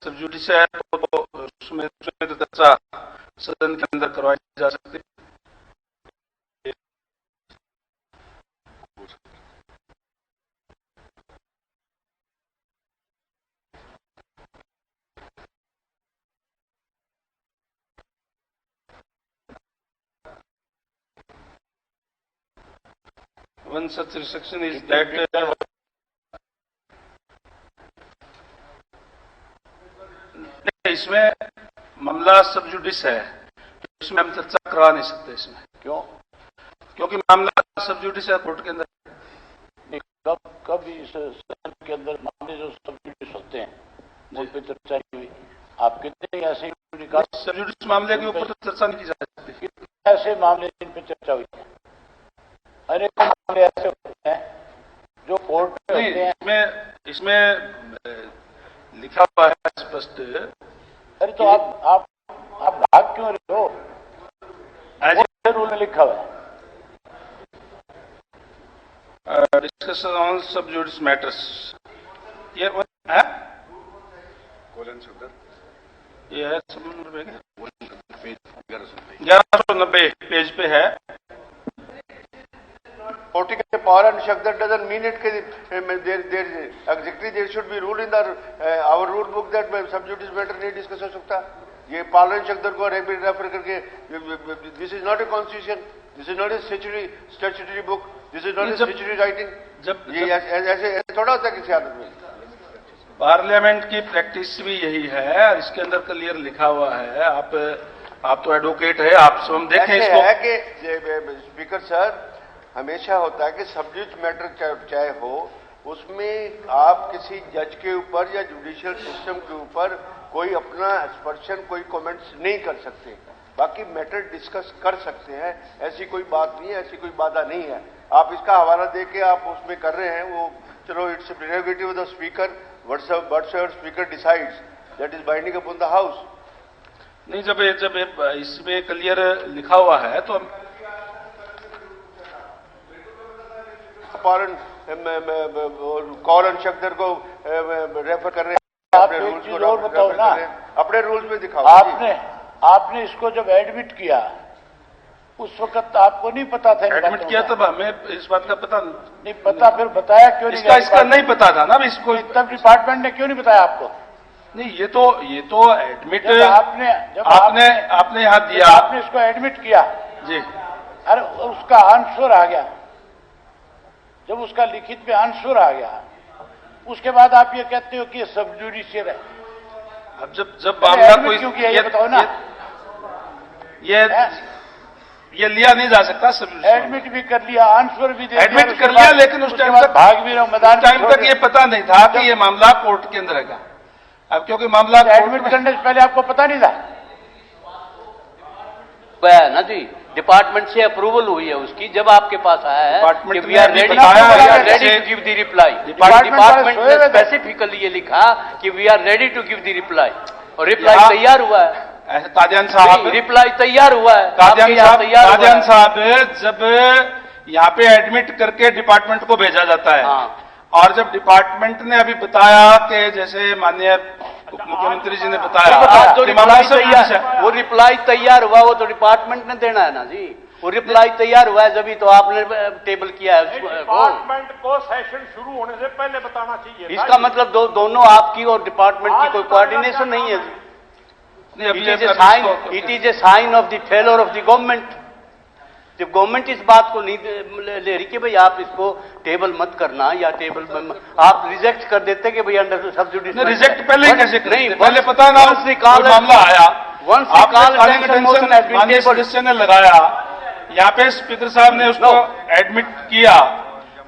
सब जुडिस है तो उसमें तो चर्चा सदन के अंदर करवाई जा सकती है। One such restriction is that इसमें मामला सब जुडिस है, इसमें हम चर्चा करवा नहीं सकते। इसमें क्यों? क्योंकि मामला सब जुडिस है कोर्ट के अंदर। कब इस सदन के अंदर मामले जो सब जुडिस होते हैं उन पर चर्चा हुई? आप कितने ऐसे सब जुडिस मामले के ऊपर तो चर्चा नहीं की जा सकती। कितने ऐसे मामले जिन पर चर्चा हुई है? अनेक मामले ऐसे होते हैं जो कोर्ट में होते हैं। इसमें लिखा हुआ है स्पष्ट। अरे तो आप भाग क्यों रहे हो? रूल में लिखा हुआ है डिस्कशन ऑन सब जुडिस मैटर्स। ये है कोलन शब्द, ये है 1190 पेज पे है। Political power and Shakdar doesn't mean it exactly there should be rule in our rule book that sub judice matter नहीं डिस्कस हो सकता। ये पालन शक्दर को रेफर करके this is not a constitution, this is not a statutory book, this is not a statutory writing। ये ऐसे थोड़ा होता किसी हालत में। पार्लियामेंट की प्रैक्टिस भी यही है, इसके अंदर क्लियर लिखा हुआ है। आप तो एडवोकेट है, आप हम देखें इसको। है कि स्पीकर सर हमेशा होता है कि सब्जेक्ट मैटर चाहे हो, उसमें आप किसी जज के ऊपर या जुडिशियल सिस्टम के ऊपर कोई अपना एक्सपर्शन, कोई कमेंट्स नहीं कर सकते। बाकी मैटर डिस्कस कर सकते हैं, ऐसी कोई बात नहीं है, ऐसी कोई बाधा नहीं है। आप इसका हवाला दे के आप उसमें कर रहे हैं, वो चलो it's prerogative of the speaker, whatever speaker decides that is binding upon the house. नहीं, जब इसमें क्लियर लिखा हुआ है तो कॉलन शक्दर को रेफर कर रहे हैं, अपने रूल्स को बताओ ना, अपने रूल्स में दिखाओ। आपने इसको जब एडमिट किया उस वक्त आपको नहीं पता था? एडमिट किया तब हमें इस बात का पता नहीं पता, फिर बताया क्यों नहीं? इसका नहीं पता था ना इसको, तब डिपार्टमेंट ने क्यों नहीं बताया आपको? नहीं, ये तो एडमिट आपने यहाँ दिया, आपने इसको एडमिट किया जी। अरे उसका आंसर आ गया, जब उसका लिखित में आंसर आ गया उसके बाद आप ये कहते हो कि ये सब जुडिशियल है। अब जब मामला कोई क्यों किया ये बताओ ना। ये लिया नहीं जा सकता। सब एडमिट भी कर लिया, आंसर भी दे दिया, एडमिट कर लिया, लेकिन उस टाइम तक भाग भी रहा मैदान, टाइम तक ये पता नहीं था कि ये मामला कोर्ट के अंदर है। अब क्योंकि मामला एडमिट करने से पहले आपको पता नहीं था ना जी। डिपार्टमेंट से अप्रूवल हुई है उसकी, जब आपके पास आया है कि we are ready to give the reply. Department ने स्पेसिफिकली ये लिखा कि we are ready to give the reply, और रिप्लाई तैयार हुआ है। ऐसे तादियान साहब, रिप्लाई तैयार हुआ है। तादियान साहब जब यहाँ पे एडमिट करके डिपार्टमेंट को भेजा जाता है, और जब डिपार्टमेंट ने अभी बताया कि जैसे माननीय मुख्यमंत्री जी ने बताया तो वो रिप्लाई तैयार हुआ, वो तो डिपार्टमेंट ने देना है ना जी। वो रिप्लाई तैयार हुआ है, जब तो आपने टेबल किया है उसको। डिपार्टमेंट को सेशन शुरू होने से पहले बताना चाहिए। इसका मतलब दोनों आपकी और डिपार्टमेंट की कोई कोऑर्डिनेशन नहीं है जी। It is a sign of the failure of the government. जब गवर्नमेंट इस बात को नहीं ले रही कि भाई आप इसको टेबल मत करना, या टेबल आप रिजेक्ट कर देते कि भाई अंडर सब जुडिस। रिजेक्ट पहले ही कैसे नहीं, पहले पता ना मामला आया, माननीय सदस्य ने लगाया, यहाँ पे स्पीकर साहब ने उसको एडमिट किया,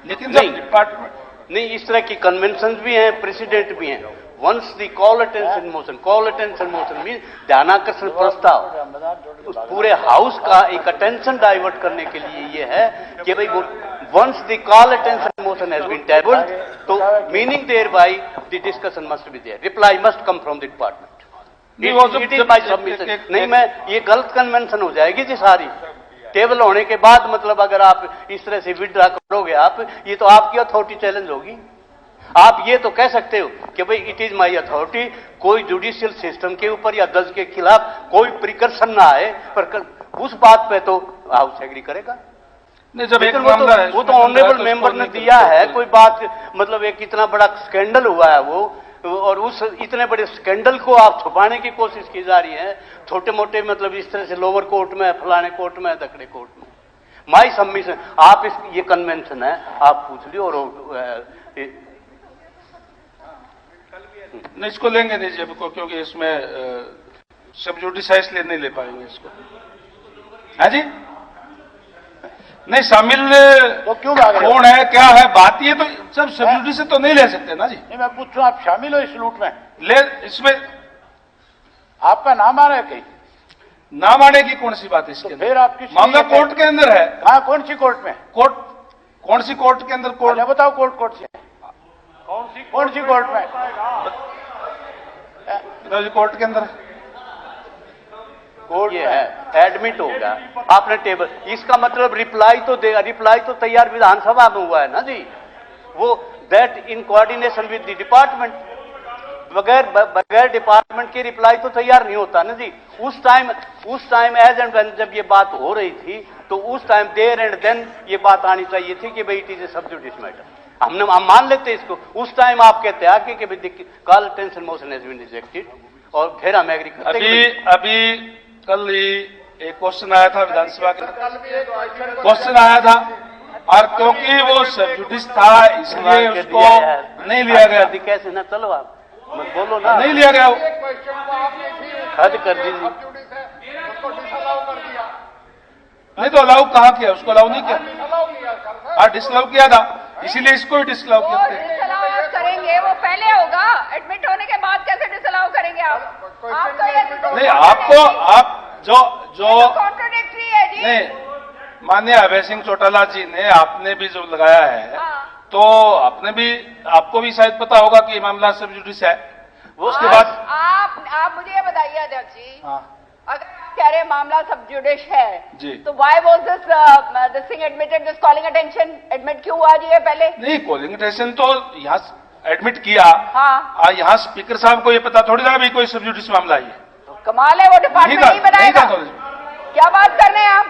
लेकिन जब डिपार्टमेंट नहीं, इस तरह की कन्वेंशन भी हैं, प्रेसिडेंट भी हैं। Once the call attention motion mean ध्यानाकर्षण प्रस्ताव, उस पूरे हाउस का एक अटेंशन डाइवर्ट करने के लिए ये है कि भाई once the call attention motion has been tabled, तो meaning thereby the discussion must be there, reply must come from the department. It is by submission. नहीं, मैं ये गलत कन्वेंशन हो जाएगी जी सारी। टेबल होने के बाद मतलब अगर आप इस तरह से विड्रा करोगे आप, ये तो आपकी अथॉरिटी चैलेंज होगी। आप ये तो कह सकते हो कि भाई इट इज माई अथॉरिटी, कोई जुडिशियल सिस्टम के ऊपर या जज के खिलाफ कोई प्रिकर्शन ना आए, पर उस बात पे तो हाउस एग्री करेगा। नहीं, जब एक लेकिन मामला है, वो तो ऑनरेबल मेंबर ने दिया है, कोई बात मतलब एक इतना बड़ा स्कैंडल हुआ है वो, और उस इतने बड़े स्कैंडल को आप छुपाने की कोशिश की जा रही है, छोटे मोटे मतलब इस तरह से लोअर कोर्ट में, फलाने कोर्ट में, दक्षिणी कोर्ट में। माई सबमिशन, आप इस ये कन्वेंशन है, आप पूछ लियो। और नहीं, इसको लेंगे नहीं जब को, क्योंकि इसमें सब जुडिस है, इसलिए नहीं ले पाएंगे इसको। हाँ जी, नहीं शामिल तो क्यों भाग रहे हो? कौन है, क्या है, बात ये तो सब सब जुडिस से तो नहीं ले सकते ना जी। नहीं, मैं पूछ रहा हूं, आप शामिल हो इस लूट में? ले, इसमें आपका नाम आ रहा है कहीं? नाम आने की कौन सी बात है इसके तो अंदर? फिर आप किस मामला कोर्ट के अंदर है। हाँ, कौन सी कोर्ट में? कोर्ट, कौन सी कोर्ट के अंदर? कोर्ट अच्छा बताओ, कोर्ट से कौन सी कोर्ट में? बताओ जी, कोर्ट के अंदर कोर्ट ये में है, एडमिट हो गया आपने टेबल, इसका मतलब रिप्लाई तो देगा, रिप्लाई तो तैयार विधानसभा में हुआ है ना जी, वो that in coordination with the department, बगैर डिपार्टमेंट के रिप्लाई तो तैयार नहीं होता ना जी। उस टाइम एज एंड व्हेन जब ये बात हो रही थी, तो उस टाइम देयर एंड देन ये बात आनी चाहिए थी कि भाई इट इज ए सब जुडिस मैटर। हम मान लेते इसको। उस टाइम आप कहते हैं कि भाई call attention motion has been rejected, और फिर हम एग्री करते हैं। अभी कल ही एक क्वेश्चन आया था विधानसभा के, क्वेश्चन आया था, और क्योंकि वो सब जुडिस था इसलिए उसको नहीं लिया गया। कैसे ना, चलो आप मत बोलो ना, नहीं लिया गया वो। हद कर दीजिए। नहीं तो अलाउ कहाँ किया, उसको अलाउ नहीं किया, हाँ डिसअलाउ किया था, इसीलिए इसको ही डिसअलाउ किया। डिसअलाउ आप करेंगे वो पहले होगा, एडमिट होने के बाद कैसे डिसअलाउ करेंगे आप तो ये नहीं, आपको आप जो कॉन्ट्रोडिक्टरी है जी। नहीं, माननीय अभय सिंह चौटाला जी ने, आपने भी जो लगाया है, तो आपको भी शायद पता होगा कि मामला सब जुडिस है। वो उसके बाद आप मुझे ये बताइए अध्यक्ष जी, हाँ अगर कह रहे मामला सब जुडिस है जी, तो why was this thing admitted, this calling attention admit क्यों हुआ जी ये पहले? नहीं, कॉलिंग अटेंशन तो यहाँ एडमिट किया, हाँ, यहाँ स्पीकर साहब को ये पता थोड़ी था भी कोई सब जुडिस मामला है। कमाल है, वो डिपार्टमेंट नहीं बनाएगा। क्या बात कर रहे हैं आप?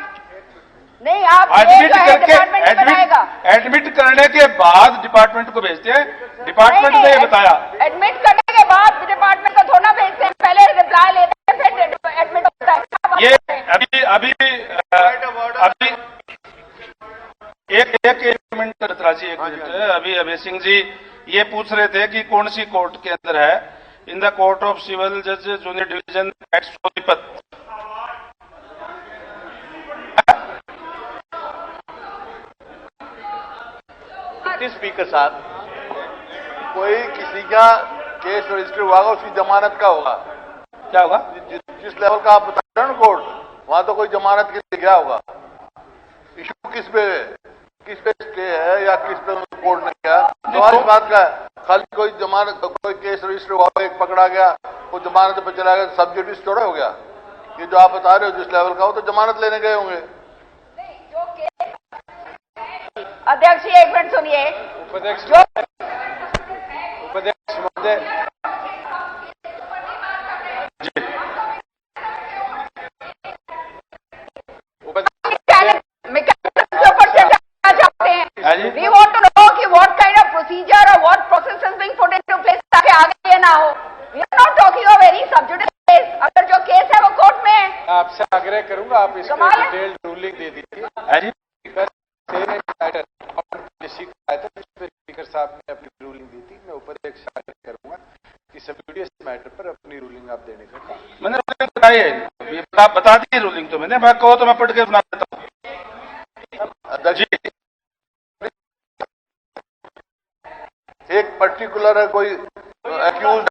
नहीं, आप एडमिट डिपार्टमेंट नहीं बनाएगा। एडमिट करने के बाद डिपार्टमेंट को भेजते हैं, डिपार्टमेंट ने ये बताया। एडमिट करने के बाद डिपार्टमेंट को थोड़ा भेजते हैं, पहले रिप्लाई लेते हैं, फिर एडमिट होता है। ये अभी एक मिनट रत्रा जी, एक मिनट। अभी अभय सिंह जी ये पूछ रहे थे कि कौन सी कोर्ट के अंदर है। In the court of civil जज junior division at Sonipat. Speaker साहब, कोई किसी का केस रजिस्टर हुआ उसकी जमानत का होगा, क्या होगा? जिस लेवल का आप बता रहे हैं कोर्ट, वहां तो कोई जमानत के लिए गया होगा। इशू किस पे स्टे है या किस पे कोर्ट ने किया, तो इस बात का खाली कोई जमानत, कोई केस रजिस्टर हुआ, एक पकड़ा गया, वो जमानत पे चला गया, सब जुडिस थोड़ा हो गया। ये जो आप बता रहे हो जिस लेवल का हो, तो जमानत लेने गए होंगे। अध्यक्ष जी एक मिनट सुनिए। उपाध्यक्ष महोदय, We want to know कि what kind of procedure or what process is being put into place ताकि आगे ये ना हो। We are not talking of any sub judice case। अगर जो केस है वो कोर्ट में है। आपसे आग्रह करूंगा आप इस पर डिटेल्ड रूलिंग दे दीजिए। स्पीकर साहब ने अपनी रूलिंग दी थी, मैं ऊपर एक आग्रह करूंगा कि सब जुडिस मैटर पर अपनी रूलिंग आप देने का काम। मैंने रूलिंग बताई है, बता दी रूलिंग तो मैंने, मैं कहो तो मैं पढ़ के सुना देता हूँ जी। एक पर्टिकुलर है, कोई एक्यूज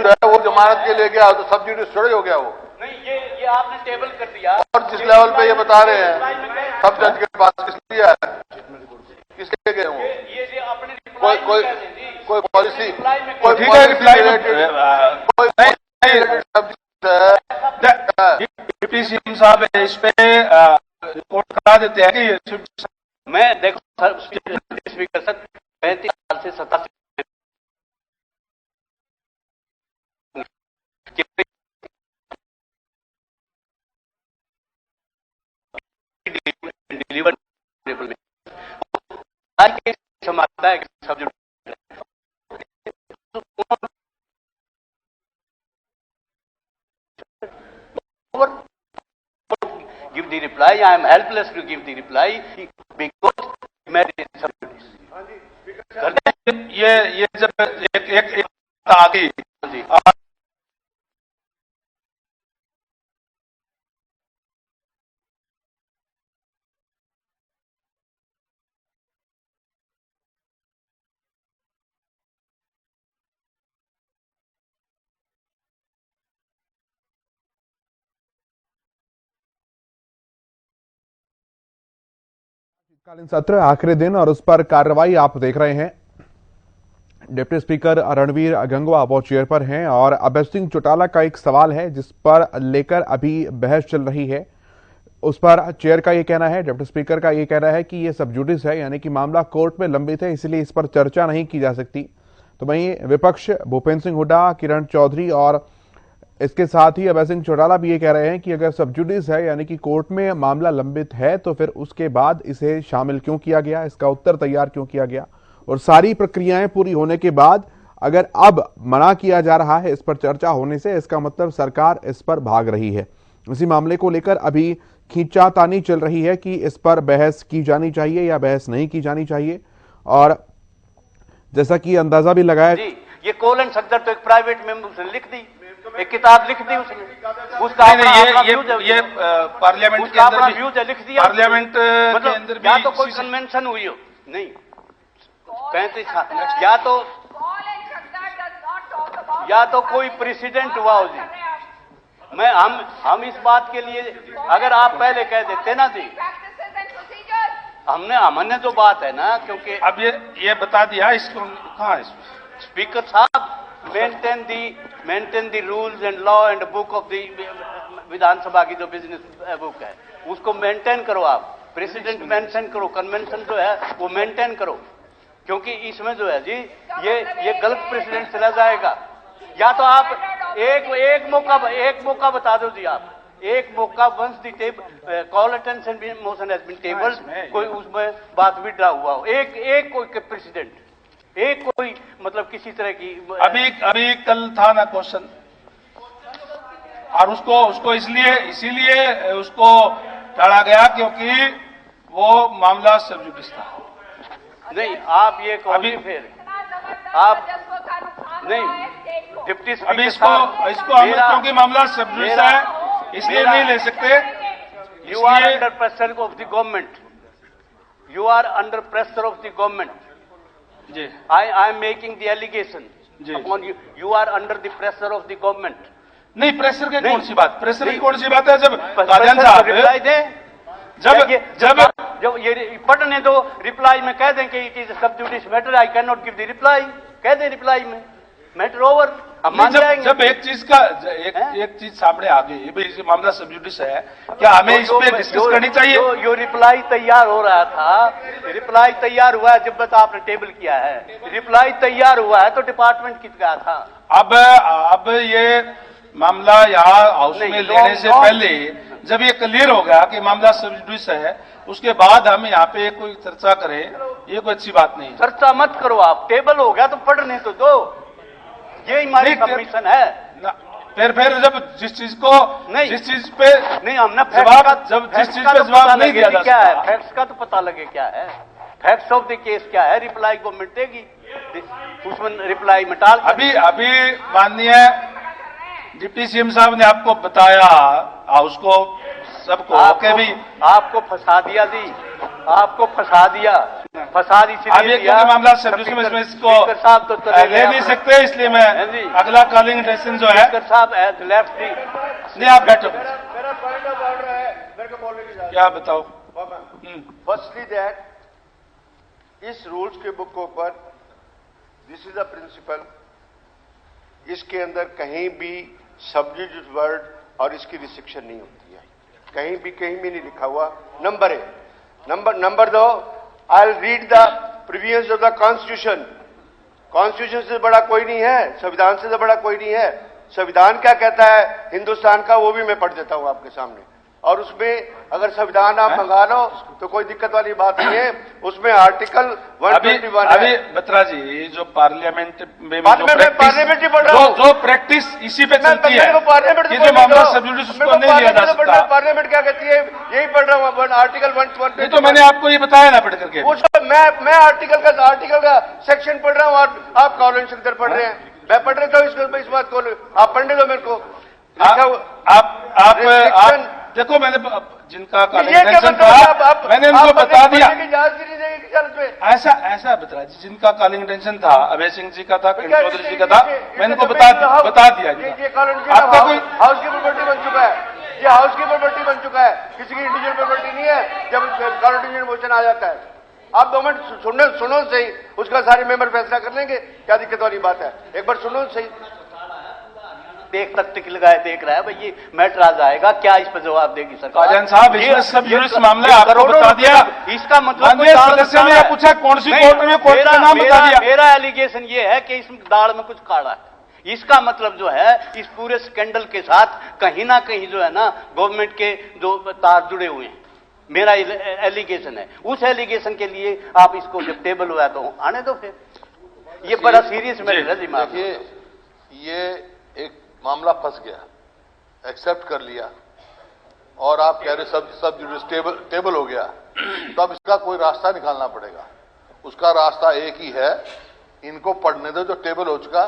है, वो जमानत के लिए गया तो सब जुडिस थोड़े हो गया वो। नहीं, ये आपने टेबल कर दिया। और जिस लेवल पे ये बता रहे हैं सब जज के पास किस लिए है, किसके गए वो, ये अपने कोई पॉलिसी, कोई ठीक है, रिप्लाई डिप्टी सीएम साहब इस पे रिपोर्ट करा देते हैं कि मैं देखो स्पीकर सर, 35 साल से 87 डिलीवर में समझता है कि सब give the reply. I am helpless to give the reply because marriage is subjudice. ये जब एक आ गई शीतकालीन सत्र आखिरी दिन और उस पर कार्रवाई आप देख रहे हैं। डिप्टी स्पीकर रणवीर गंगवा वो चेयर पर हैं और अभय सिंह चौटाला का एक सवाल है जिस पर लेकर अभी बहस चल रही है। उस पर चेयर का ये कहना है, डिप्टी स्पीकर का ये कहना है कि ये सब जुडिस है, यानी कि मामला कोर्ट में लंबित है, इसलिए इस पर चर्चा नहीं की जा सकती। तो वहीं विपक्ष भूपेंद्र सिंह हुड्डा, किरण चौधरी और इसके साथ ही अभय सिंह चौटाला भी ये कह रहे हैं कि अगर सब जुडिस है यानी कि कोर्ट में मामला लंबित है तो फिर उसके बाद इसे शामिल क्यों किया गया, इसका उत्तर तैयार क्यों किया गया, और सारी प्रक्रियाएं पूरी होने के बाद अगर अब मना किया जा रहा है इस पर चर्चा होने से, इसका मतलब सरकार इस पर भाग रही है। इसी मामले को लेकर अभी खींचातानी चल रही है कि इस पर बहस की जानी चाहिए या बहस नहीं की जानी चाहिए। और जैसा कि अंदाजा भी लगाया जी, ये कोलन सदर तो एक प्राइवेट में उसने लिख दी, एक किताब लिख दी उसने, उसका ये पार्लियामेंट के अंदर व्यूज है, लिख दिया पार्लियामेंट के अंदर भी या तो कोई कन्वेंशन हुई हो, नहीं 35 या तो कोई प्रेसिडेंट हुआ हो जी। मैं हम इस बात के लिए अगर आप पहले कह देते ना जी, हमने जो बात है ना, क्योंकि अब ये बता दिया इसको कहाँ है स्पीकर साहब, maintain the rules and law and book of the Vidhan Sabha की जो बिजनेस बुक है उसको मेंटेन करो आप, प्रेसिडेंट मेंशन करो, कन्वेंशन जो है वो मेंटेन करो, क्योंकि इसमें जो है जी ये गलत प्रेसिडेंट चला जाएगा। या तो आप एक मौका बता दो जी, आप एक मौका once the table call attention motion has been tabled, कोई उसमें बात विड्रा हुआ हो, एक कोई प्रेसिडेंट, एक कोई मतलब किसी तरह की अभी कल था ना क्वेश्चन, और उसको इसीलिए उसको टाला गया क्योंकि वो मामला सब जुडिस था। नहीं आप ये कहोगे फिर आप नहीं डिप्टी स्पीकर अभी इसको हम क्योंकि मामला सब जुडिस है इसलिए नहीं ले सकते। You are under pressure of the government, you are under pressure of the government जी। I am making the allegation upon you, you are under the pressure of the government. नहीं प्रेशर की कौन सी बात, प्रेशर की कौन सी बात है जब कादियान साहब रिप्लाई दे, जब ये पढ़ने दो रिप्लाई में कह दें कि इट इज सब जुडिस matter, I can not give the reply, कह दे रिप्लाई में मैटर ओवर, हम मान जाएंगे। जब एक चीज सामने आ गई भाई ये मामला सब जुडिस है, क्या हमें इस पे डिस्कस करनी चाहिए? जो रिप्लाई तैयार हो रहा था, रिप्लाई तैयार हुआ है, जब बता आपने टेबल किया है, रिप्लाई तैयार हुआ है तो डिपार्टमेंट कित गया था। अब ये मामला यहाँ हाउस में लेने से पहले जब ये क्लियर हो गया कि मामला सब जुडिस है, उसके बाद हम यहाँ पे कोई चर्चा करें, ये कोई अच्छी बात नहीं। चर्चा मत करो आप, टेबल हो गया तो पढ़ने तो दो, ये हमारी सबमिशन है। फिर जब जिस चीज पे नहीं हमने जिस चीज पे जवाब नहीं दिया क्या है, फैक्ट्स का तो पता लगे क्या है, फैक्ट्स ऑफ द केस क्या है, रिप्लाई गवर्नमेंट देगी, उसमें रिप्लाई में टाल। अभी माननीय डिप्टी सीएम साहब ने आपको बताया हाउस को सबको के भी आपको फंसा दिया जी, आपको फंसा दिया इसलिए दिया मामला सब में इसको साहब तो ले नहीं सकते, इसलिए मैं अगला कॉलिंग सेशन जो है स्पीकर साहब लेफ्ट दी नहीं आप बैठो। मेरा पॉइंट ऑफ ऑर्डर है, मेरे को बोलने की क्या बताओ। फर्स्टली दैट इस रूल्स के बुकों पर दिस इज अ प्रिंसिपल, इसके अंदर कहीं भी सब्जुडिस वर्ड और इसकी रिस्ट्रिक्शन नहीं होती है, कहीं भी नहीं लिखा हुआ। Number 1 number 2 I will read the provisions of the constitution. Constitution से बड़ा कोई नहीं है, संविधान से बड़ा कोई नहीं है। संविधान क्या कहता है हिंदुस्तान का, वो भी मैं पढ़ देता हूं आपके सामने। और उसमें अगर संविधान आप मंगा लो तो कोई दिक्कत वाली बात नहीं है। उसमें आर्टिकल 121 अभी बत्रा जी जो पार्लियामेंट में पार्लियामेंट ही पढ़ रहा हूं, जो प्रैक्टिस इसी पे चलती है पार्लियामेंट ये जो मामला सब जुडिस उसको नहीं लिया जा सकता। पार्लियामेंट क्या कहती है यही पढ़ रहा हूं, आर्टिकल 121। तो मैंने आपको ये बताया ना पढ़ करके। मैं आर्टिकल का सेक्शन पढ़ रहा हूं और आप कॉलोनी सेक्टर पढ़ रहे हैं। मैं पढ़ रहा हूं इस बात को, आप पढ़ने दो मेरे को। आप देखो मैंने जिनका इंटेंशन था मैंने उनको बता दिया। ऐसा बता जी जिनका कॉलिंग इंटेंशन था अभय सिंह जी का था, किरण चौधरी जी का था, मैंने उनको बता दिया। आपका कोई हाउस की प्रॉपर्टी बन चुका है, ये हाउस की प्रॉपर्टी बन चुका है, किसी की इंडिविजुअल प्रॉपर्टी नहीं है। जब कॉन्स्टिट्यूशन मोशन आ जाता है आप 2 मिनट सुनो सही, उसका सारे मेंबर फैसला कर लेंगे, क्या दिक्कत वाली बात है। एक बार सुनो सही। देख तक टिक लगाए देख रहा है भाई, ये मैटर आ जाएगा क्या, इस पर जवाब देगी सरकार। काजन साहब इसमें सब जुडिस मामला आपको बता दिया। इसका मतलब सदस्य ने पूछा कौन सी कोर्ट में, कोर्ट का नाम बता दिया। मेरा एलिगेशन ये है कि इस दाल में कुछ काढ़ा है। इसका मतलब जो है इस पूरे स्कैंडल के साथ कहीं ना कहीं जो है ना गवर्नमेंट के जो तार जुड़े हुए हैं, मेरा एलिगेशन है। उस एलिगेशन के लिए आप इसको जब टेबल हुआ तो आने दो फिर, ये बड़ा सीरियस मैटर है। देखिए ये एक मामला फंस गया, एक्सेप्ट कर लिया और आप कह रहे सब जुडिस टेबल हो गया, तो अब इसका कोई रास्ता निकालना पड़ेगा। उसका रास्ता एक ही है, इनको पढ़ने दो जो टेबल हो चुका,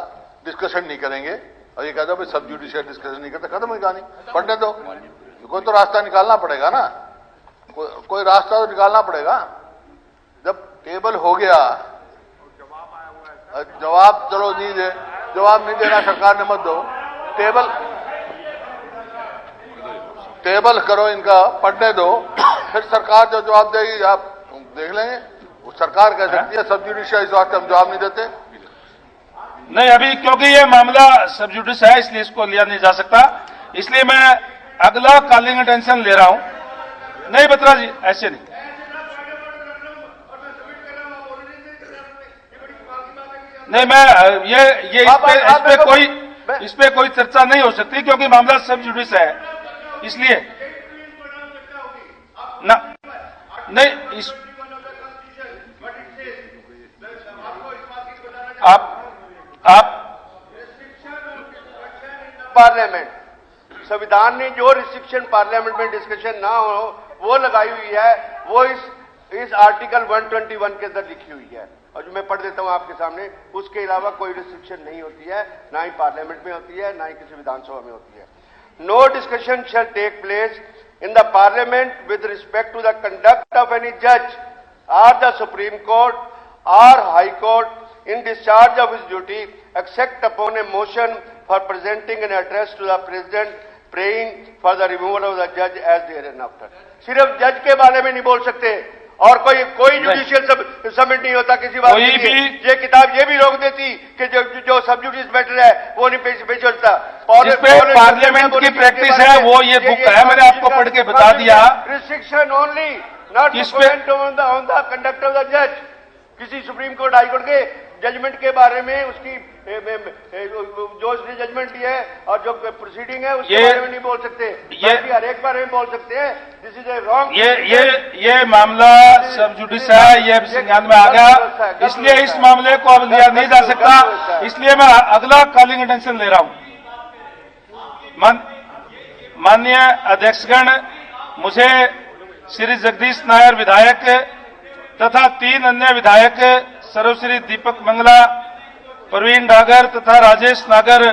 डिस्कशन नहीं करेंगे। और ये कहते हो भाई सब जुडिशियल डिस्कशन नहीं करते, खत्म हो कहानी, पढ़ने दो। कोई तो रास्ता निकालना पड़ेगा ना, कोई रास्ता तो निकालना पड़ेगा। जब टेबल हो गया, जवाब चलो नहीं दे, जवाब नहीं देना सरकार ने मत दो, टेबल करो, इनका पढ़ने दो, फिर सरकार जो जवाब देगी आप देख लेंगे। वो सरकार कह सकती है सब जुडिशियल, इस बात हम जवाब नहीं देते। नहीं अभी क्योंकि ये मामला सब जुडिस है इसलिए इसको लिया नहीं जा सकता, इसलिए मैं अगला कॉलिंग अटेंशन ले रहा हूं। नहीं बत्रा जी ऐसे नहीं, नहीं मैं ये इस पे कोई चर्चा नहीं हो सकती क्योंकि मामला सब जुडिस है, इसलिए ना नहीं इस आप पार्लियामेंट, संविधान ने जो रिस्ट्रिक्शन पार्लियामेंट में डिस्कशन ना हो वो लगाई हुई है, वो इस आर्टिकल 121 के अंदर लिखी हुई है। और जो मैं पढ़ देता हूं आपके सामने, उसके अलावा कोई रिस्ट्रिक्शन नहीं होती है, ना ही पार्लियामेंट में होती है, ना ही किसी विधानसभा में होती है। No discussion shall take place in the Parliament with respect to the conduct of any जज or the Supreme Court or High Court in discharge of his duty, except upon a motion for presenting an address to the President praying for the removal of the judge as thereafter. सिर्फ जज के बारे में नहीं बोल सकते और कोई जुडिशियल समिट नहीं होता किसी बात के लिए। ये किताब ये भी रोक देती कि जो सब जुडिस मैटर है वो नहीं पेश होता। पार्लियामेंट की प्रैक्टिस है वो ये बुक है, मैंने आपको पढ़ के बता दिया। Restriction only not depend on the conduct of the जज। किसी सुप्रीम कोर्ट हाई कोर्ट के जजमेंट के बारे में उसकी जो उसने जजमेंट दिया है और जो प्रोसीडिंग है उसके बारे में नहीं बोल सकते, बाकी हर एक बारे में बोल सकते हैं। This is a wrong. ये मामला सब जुडिस है, ये संज्ञान में आ गया, इसलिए इस मामले को अब लिया नहीं जा सकता, इसलिए मैं अगला कॉलिंग अटेंशन ले रहा हूं। माननीय अध्यक्षगण, मुझे श्री जगदीश नायर विधायक तथा 3 अन्य विधायक सर्वश्री दीपक मंगला, प्रवीण डागर तथा राजेश नागर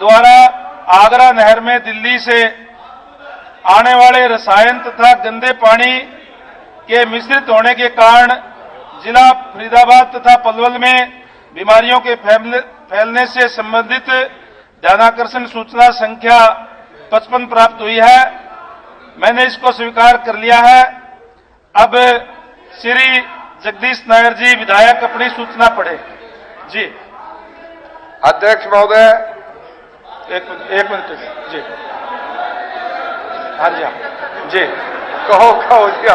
द्वारा आगरा नहर में दिल्ली से आने वाले रसायन तथा गंदे पानी के मिश्रित होने के कारण जिला फरीदाबाद तथा पलवल में बीमारियों के फैलने से संबंधित ध्यानाकर्षण सूचना संख्या 55 प्राप्त हुई है। मैंने इसको स्वीकार कर लिया है। अब श्री जगदीश नायर जी विधायक अपनी सूचना पढ़े। जी अध्यक्ष महोदय, एक मिनट जी। हाँ जी, हाँ जी, कहो जी।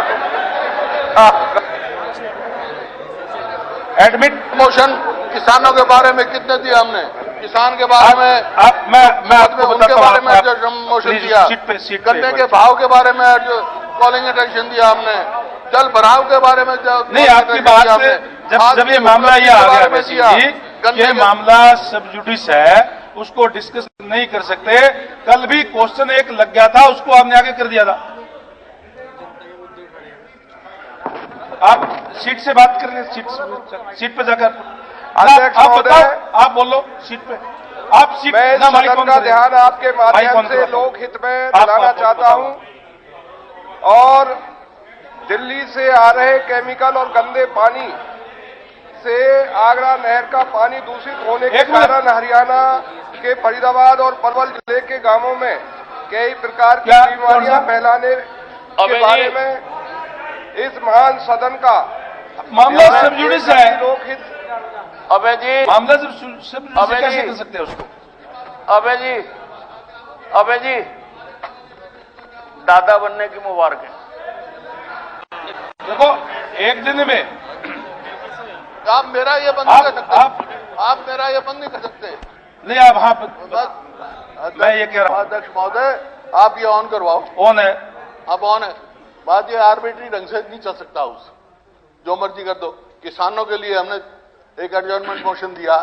एडमिट मोशन किसानों के बारे में कितने दिए हमने, किसान के बारे में आप मैं आपको उनके बताता बारे हूं, में आप जो मोशन प्लीज दिया, सीट पे गन्ने के भाव के बारे में जो कॉलिंग अटेंशन दिया हमने, जल भराव के बारे में जो नहीं, आपकी बात से जब ये मामला ये आ गया बेसिकली कि ये मामला सब जुडिस है, उसको डिस्कस नहीं कर सकते। कल भी क्वेश्चन एक लग गया था, उसको आपने आगे कर दिया था। आप सीट से बात कर रहे, सीट पे जाकर आप बताओ, आप बोलो सीट पे, आप सीट मैं ना माइक सदन ऑन का करें। ध्यान आपके माध्यम माइक ऑन से करो। लोकहित में आप दिलाना चाहता बताओ। हूं और दिल्ली से आ रहे केमिकल और गंदे पानी से आगरा नहर का पानी दूषित होने के एक मिनट। कारण हरियाणा के फरीदाबाद और पलवल जिले के गांवों में कई प्रकार की क्या? बीमारियां कौन सा? फैलाने के बारे में इस महान सदन का मामला सब जुडिस है, लोकहित अबे जी, मामला सब जुडिस अबे कैसे जी। कर सकते हैं उसको? अबे जी दादा बनने की मुबारक है। देखो एक दिन में आप मेरा ये बंद नहीं कर सकते, आप आप मेरा ये बंद नहीं कर सकते। नहीं, आप हाँ बस मैं ये कह रहा हूं, अध्यक्ष महोदय आप ये ऑन करवाओ। ऑन है। अब ऑन है, बात ये आर्बिट्री ढंग से नहीं चल सकता, उस जो मर्जी कर दो। किसानों के लिए हमने एक एडजर्नमेंट मोशन दिया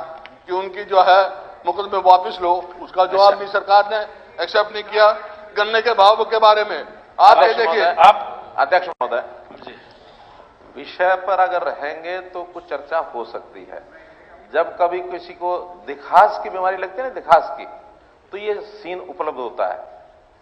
कि उनकी जो है मुकदमे वापस लो, उसका जवाब भी सरकार ने एक्सेप्ट नहीं किया। गन्ने के भाव के बारे में आप ये देखिए, आप अध्यक्ष महोदय, विषय पर अगर रहेंगे तो कुछ चर्चा हो सकती है। जब कभी किसी को दिखास की बीमारी लगती है ना, दिखास की, तो ये सीन उपलब्ध होता है।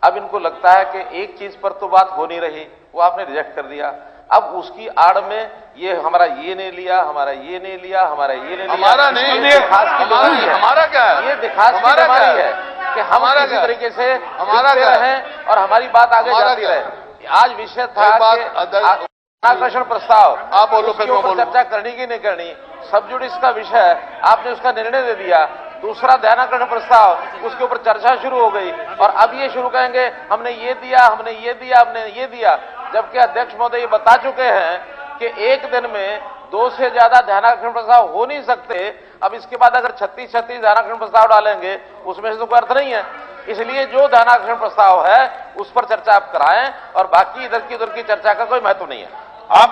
अब इनको लगता है कि एक चीज पर तो बात हो नहीं रही, वो आपने रिजेक्ट कर दिया। अब उसकी आड़ में ये हमारा ये नहीं लिया, हमारा ये नहीं लिया, हमारा ये नहीं लिया, हमारा नहीं, दिखास की बीमारी है। हमारा क्या है? ये दिखास की हमारा क्या बीमारी है? है कि हम हमारा किसी क्या है? तरीके से हमारा दिखते क्या है? रहें और हमारी बात आगे हमारा जाती क्या है? रहे। आज विषय था एक बात कि आकर्षण प्रस्ताव, आप बोलो, उसके फिर मैं ऊपर बोलूं। चर्चा करनी की नहीं करनी, सब जुडिस का विषय है, आपने उसका निर्णय दे दिया। दूसरा ध्यानाकर्षण प्रस्ताव, उसके ऊपर चर्चा शुरू हो गई और अब ये शुरू करेंगे हमने ये दिया, हमने ये दिया, हमने ये दिया, जबकि अध्यक्ष महोदय ये बता चुके हैं कि एक दिन में 2 से ज्यादा ध्यानाकर्षण प्रस्ताव हो नहीं सकते। अब इसके बाद अगर 36 ध्यानाकर्षण प्रस्ताव डालेंगे, उसमें से तो कोई अर्थ नहीं है। इसलिए जो ध्यानाकर्षण प्रस्ताव है उस पर चर्चा आप कराएं और बाकी इधर की चर्चा का कोई महत्व नहीं है। आप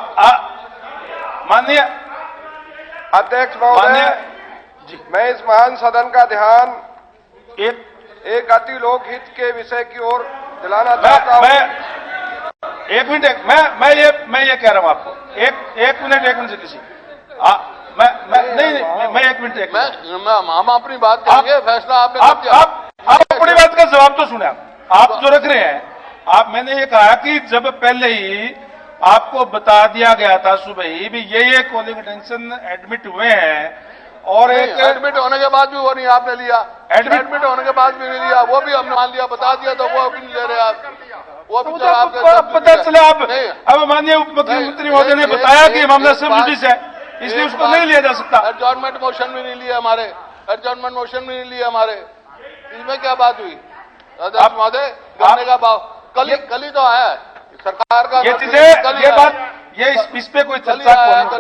माननीय अध्यक्ष महोदय, मैं इस महान सदन का ध्यान एक अति लोकहित के विषय की ओर दिलाना चाहता हूं। एक मिनट, मैं ये कह रहा हूं आपको, एक मिनट से किसी मैं एक मिनट हम अपनी बात करेंगे, फैसला आपने कर दिया। आप अपनी बात का जवाब तो सुने, आप जो रख रहे हैं। मैंने ये कहा कि जब पहले ही आपको बता दिया गया था सुबह ही भी ये कॉलिंग अटेंशन एडमिट हुए हैं और एक एडमिट होने के बाद भी वो नहीं आपने लिया, एडमिट होने के बाद भी नहीं लिया, वो भी हमने मान लिया, बता दिया, तो वो अभी नहीं ले रहे आप, वो भी चलो आपके पता चले। आप अब माननीय उप मुख्यमंत्री महोदय ने बताया कि मामला सब जुडिस है, इसलिए उसको नहीं लिया जा सकता। एडजॉर्नमेंट मोशन भी नहीं लिया हमारे, एडजॉर्नमेंट मोशन भी नहीं लिया हमारे, इसमें क्या बात हुई? अध्यक्ष महोदय, गन्ने का भाव कल ही तो आया है सरकार का, ये चीजें, ये बात, ये इस पे कोई चर्चा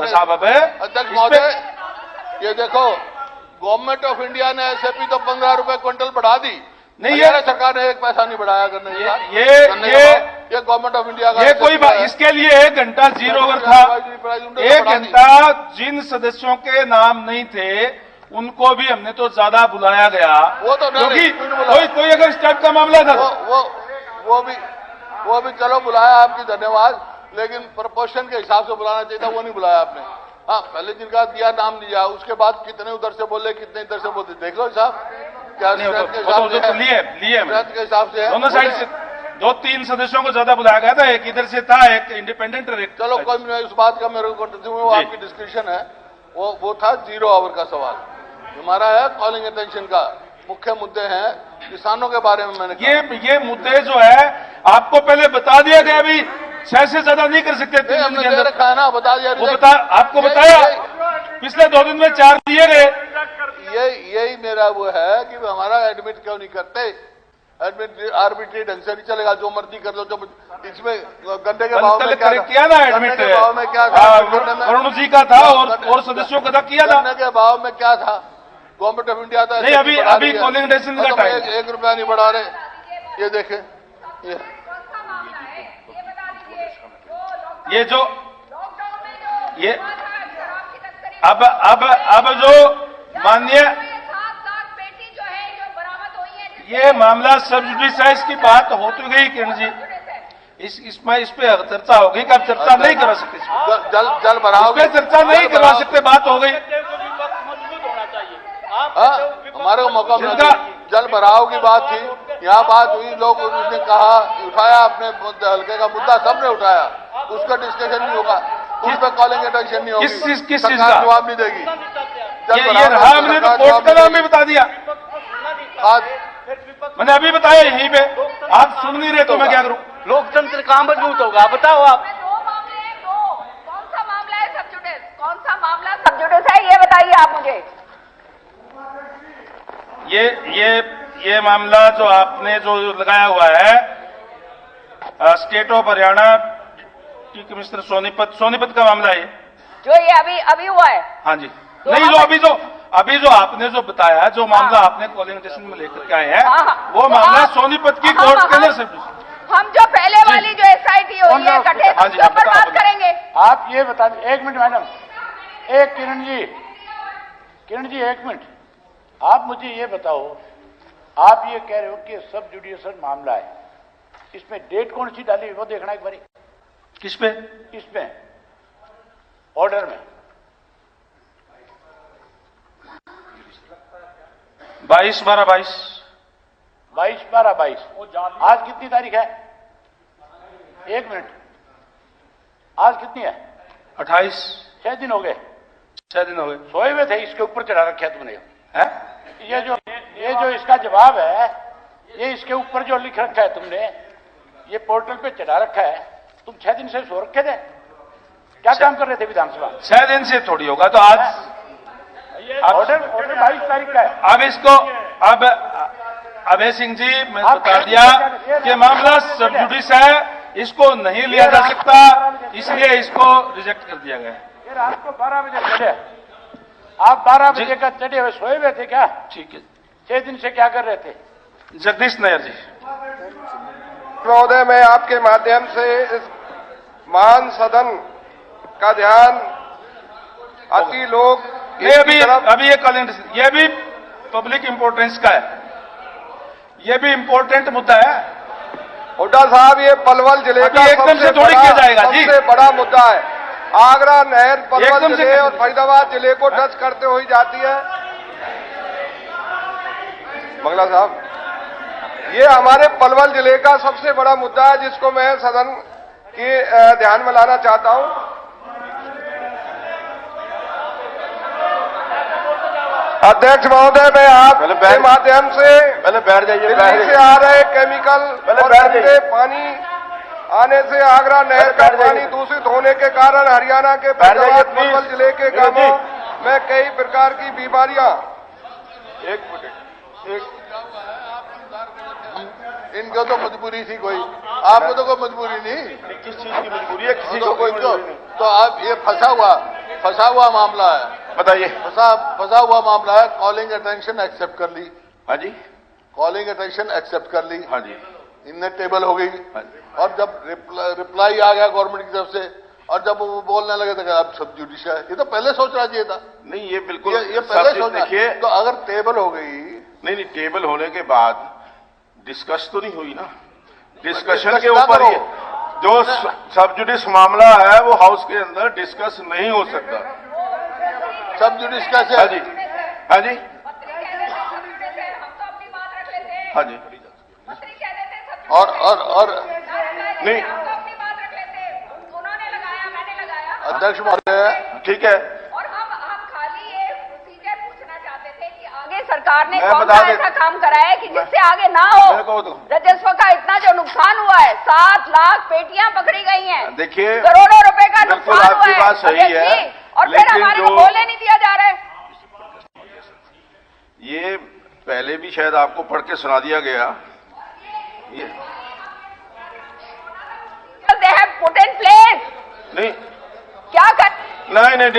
साहब। अब अध्यक्ष महोदय, ये देखो, गवर्नमेंट ऑफ इंडिया ने एसएपी तो 15 रुपए क्विंटल बढ़ा दी, नहीं, ये सरकार ने एक पैसा नहीं बढ़ाया करने के बाद। ये गवर्नमेंट ऑफ इंडिया का ये कोई बात, इसके लिए 1 घंटा 0 ओवर था। 1 घंटा जिन सदस्यों के नाम नहीं थे उनको भी हमने तो ज्यादा बुलाया गया, वो तो क्योंकि कोई अगर इस टाइप का मामला था वो भी चलो बुलाया, आपकी धन्यवाद, लेकिन प्रपोर्शन के हिसाब से बुलाना चाहिए था, वो नहीं बुलाया आपने। हाँ, पहले जिनका दिया नाम दिया, उसके बाद कितने उधर से बोले, कितने इधर से बोले, देख लो साहब, क्या स्ट्रेंथ के हिसाब से के हिसाब से दोनों साइड से 2-3 सदस्यों को ज्यादा बुलाया गया था, एक इधर से था, एक इंडिपेंडेंट। चलो कोई नहीं, उस बात का मेरे को वो आपकी डिस्कशन है, वो था 0 ओवर का सवाल। हमारा है कॉलिंग अटेंशन का, मुख्य मुद्दे हैं किसानों के बारे में। मैंने ये मुद्दे जो है आपको पहले बता दिया गया, अभी 6 से ज्यादा नहीं कर सकते 3 दिन के अंदर। रखा है ना, बता दिया, आपको बताया, पिछले 2 दिन में 4 दिए गए। यही मेरा वो है कि हमारा एडमिट क्यों नहीं करते, आर्बिट्री ढंग से नहीं चलेगा, जो मर्जी कर लो। जो इसमें गन्ने के भाव में किया ना एडमिट, गन्ने के भाव में क्या था, वरुण जी का था और सदस्यों का था, किया था। गन्ने के भाव में क्या था, गवर्नमेंट ऑफ इंडिया था। नहीं, अभी कॉलिंग स्टेशन का टाइम, 1 रुपया नहीं बढ़ा रहे। ये देखें, ये जो ये अब जो माननीय ये मामला सब जुडिस है, इसकी बात हो तो गई किरण जी, इस पे चर्चा होगी कि अब चर्चा नहीं करवा सकते, जल भराव पे चर्चा नहीं करवा सकते, बात हो गई। हमारे को मौका मिला, जल भराव की बात थी, यहाँ बात हुई, लोग उसने कहा, उठाया अपने हल्के का मुद्दा, सबने उठाया, उसका डिस्कशन नहीं होगा, उस पर कॉलिंग अटेंशन नहीं होगी, किस चीज का जवाब नहीं देगी। ये रहा, हमने तो कोर्ट का नाम भी बता दिया, मैंने अभी बताया यहीं पे, आप सुन नहीं रहे तो मैं क्या करूं? लोकतंत्र कहां मजबूत होगा, बताओ आप। कौन सा मामला है सब जुडिस, कौन सा मामला सब जुडिस है, ये बताइए आप मुझे। ये मामला जो आपने जो लगाया हुआ है state of Haryana chief minister Sonipat का मामला है, जो ये अभी हुआ है। हाँ जी, नहीं, जो अभी जो आपने जो बताया, जो मामला आपने कॉलिंग स्टेशन में लेकर के आए हैं, वो मामला सोनीपत की कोर्ट के अंदर से। हम जो पहले वाली जो SIT हुई है कटे, उसके ऊपर बात करेंगे। आप ये बता दें, 1 minute madam, Kiran ji 1 minute, आप मुझे ये बताओ, आप ये कह रहे हो कि सब जुडिशियल मामला है, इसमें डेट कौन सी डाली वो देखना एक बारी। किस पे? इसमें ऑर्डर में 22/12/22 22/12/22। आज कितनी तारीख है? 1 मिनट, आज कितनी है? 28। 6 दिन हो गए। 6 दिन हो गए, सोए हुए थे, इसके ऊपर चढ़ा रखा है तुमने। है ये जो इसका जवाब है, ये इसके ऊपर जो लिख रखा है तुमने, ये पोर्टल पे चढ़ा रखा है। तुम 6 दिन से सो रखे थे, क्या काम कर रहे थे विधानसभा? 6 दिन से थोड़ी होगा, तो आज ऑर्डर 22 तारीख का है। अब इसको अब अभय सिंह जी मैं बता दिया कि मामला सब जुडिस है, इसको नहीं लिया जा सकता, इसलिए इसको रिजेक्ट कर दिया गया। ये रात को 12 बजे चढ़े, आप 12 बजे का चढ़े हुए सोए हुए थे क्या? ठीक है। 6 दिन से क्या कर रहे थे? जगदीश नायर जी। महोदय, मैं आपके माध्यम से इस महान सदन का ध्यान अति लोग अभी ये कॉलिंग, ये भी पब्लिक इंपोर्टेंस का है, ये भी इंपॉर्टेंट मुद्दा है। हुड्डा साहब, ये पलवल जिले का एकदम से थोड़ी किया जाएगा जी, सबसे बड़ा मुद्दा है। आगरा नहर पलवल जिले और फरीदाबाद जिले को टच करते हुए जाती है। मंगला साहब, ये हमारे पलवल जिले का सबसे बड़ा मुद्दा है, जिसको मैं सदन के ध्यान में लाना चाहता हूं। अध्यक्ष महोदय, मैं आपके माध्यम से पहले बैठ जाइए, दिल्ली से आ रहे केमिकल और गंदे पानी आने से आगरा नहर का पानी दूषित होने के कारण हरियाणा के फरीदाबाद पलवल जिले के गांवों में कई प्रकार की बीमारियां। इनको तो मजबूरी थी कोई, आपको तो कोई मजबूरी नहीं। किस चीज की मजबूरी है? किसी को कोई तो आप ये फंसा हुआ मामला है, बताइए। फंसा हुआ मामला है। कॉलिंग अटेंशन एक्सेप्ट कर ली। हाँ जी, कॉलिंग अटेंशन एक्सेप्ट कर ली। हाँ जी, इनने टेबल हो गई। और जब रिप्लाई आ गया गवर्नमेंट की तरफ से, और जब वो बोलने लगे थे अब सब जुडिशियल, ये तो पहले सोचना चाहिए था। नहीं, ये बिल्कुल ये पहले सोचना। तो अगर टेबल हो गई, नहीं, टेबल होने के बाद डिस्कस तो नहीं हुई ना, डिस्कशन के ऊपर ही जो सब जुडिस मामला है वो हाउस के अंदर डिस्कस नहीं हो सकता। सब जुडिस कैसे? हाँ जी, हाँ जी, हाँ जी। और नहीं, अध्यक्ष महोदय, ठीक है। और हम खाली ये प्रोसीजर पूछना चाहते थे कि आगे सरकार ने मैं कौन सा ऐसा काम कराया है कि जिससे आगे ना हो। राजस्व का इतना जो नुकसान हुआ है, 7 लाख पेटियां पकड़ी गई हैं, देखिए करोड़ों रुपए का बिल्कुल नुकसान हुआ आपकी बात सही है, और फिर हमारे को बोलने नहीं दिया जा रहा है। ये पहले भी शायद आपको पढ़ के सुना दिया गया they have put in place. नहीं क्या कर नहीं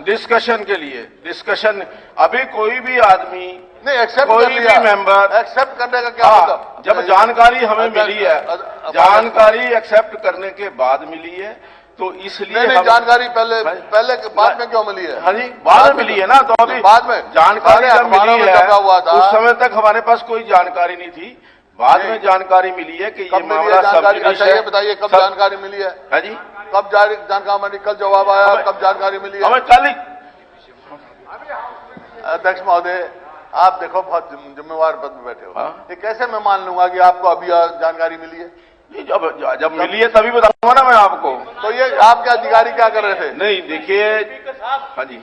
डिस्कशन के लिए डिस्कशन अभी कोई भी आदमी नहीं एक्सेप्ट कोई कर लिया भी मेंबर एक्सेप्ट करने का क्या हाँ, मतलब जब जानकारी हमें मिली है अब- जानकारी एक्सेप्ट करने के बाद मिली है तो इसलिए नहीं जानकारी पहले के बाद में क्यों मिली है हाँ जी बाद में मिली है ना तो अभी बाद में जानकारी सारे जब अखबारों मिली में है छपा हुआ था। उस समय तक हमारे पास कोई जानकारी नहीं थी बाद में जानकारी मिली है कि ये कब मिली मामला है जानकारी सब अच्छा ये बताइए कब जानकारी मिली है हाँ जी कब जानकारी कल जवाब आया कब जानकारी मिली है हमें कल ही अध्यक्ष महोदय आप देखो बहुत जिम्मेवार पद में बैठे हो हाँ। ये कैसे मैं मान लूंगा कि आपको अभी जानकारी मिली है ये जब मिली है तभी बताऊंगा ना मैं आपको तो ये आपके अधिकारी क्या कर रहे थे नहीं देखिए हाँ जी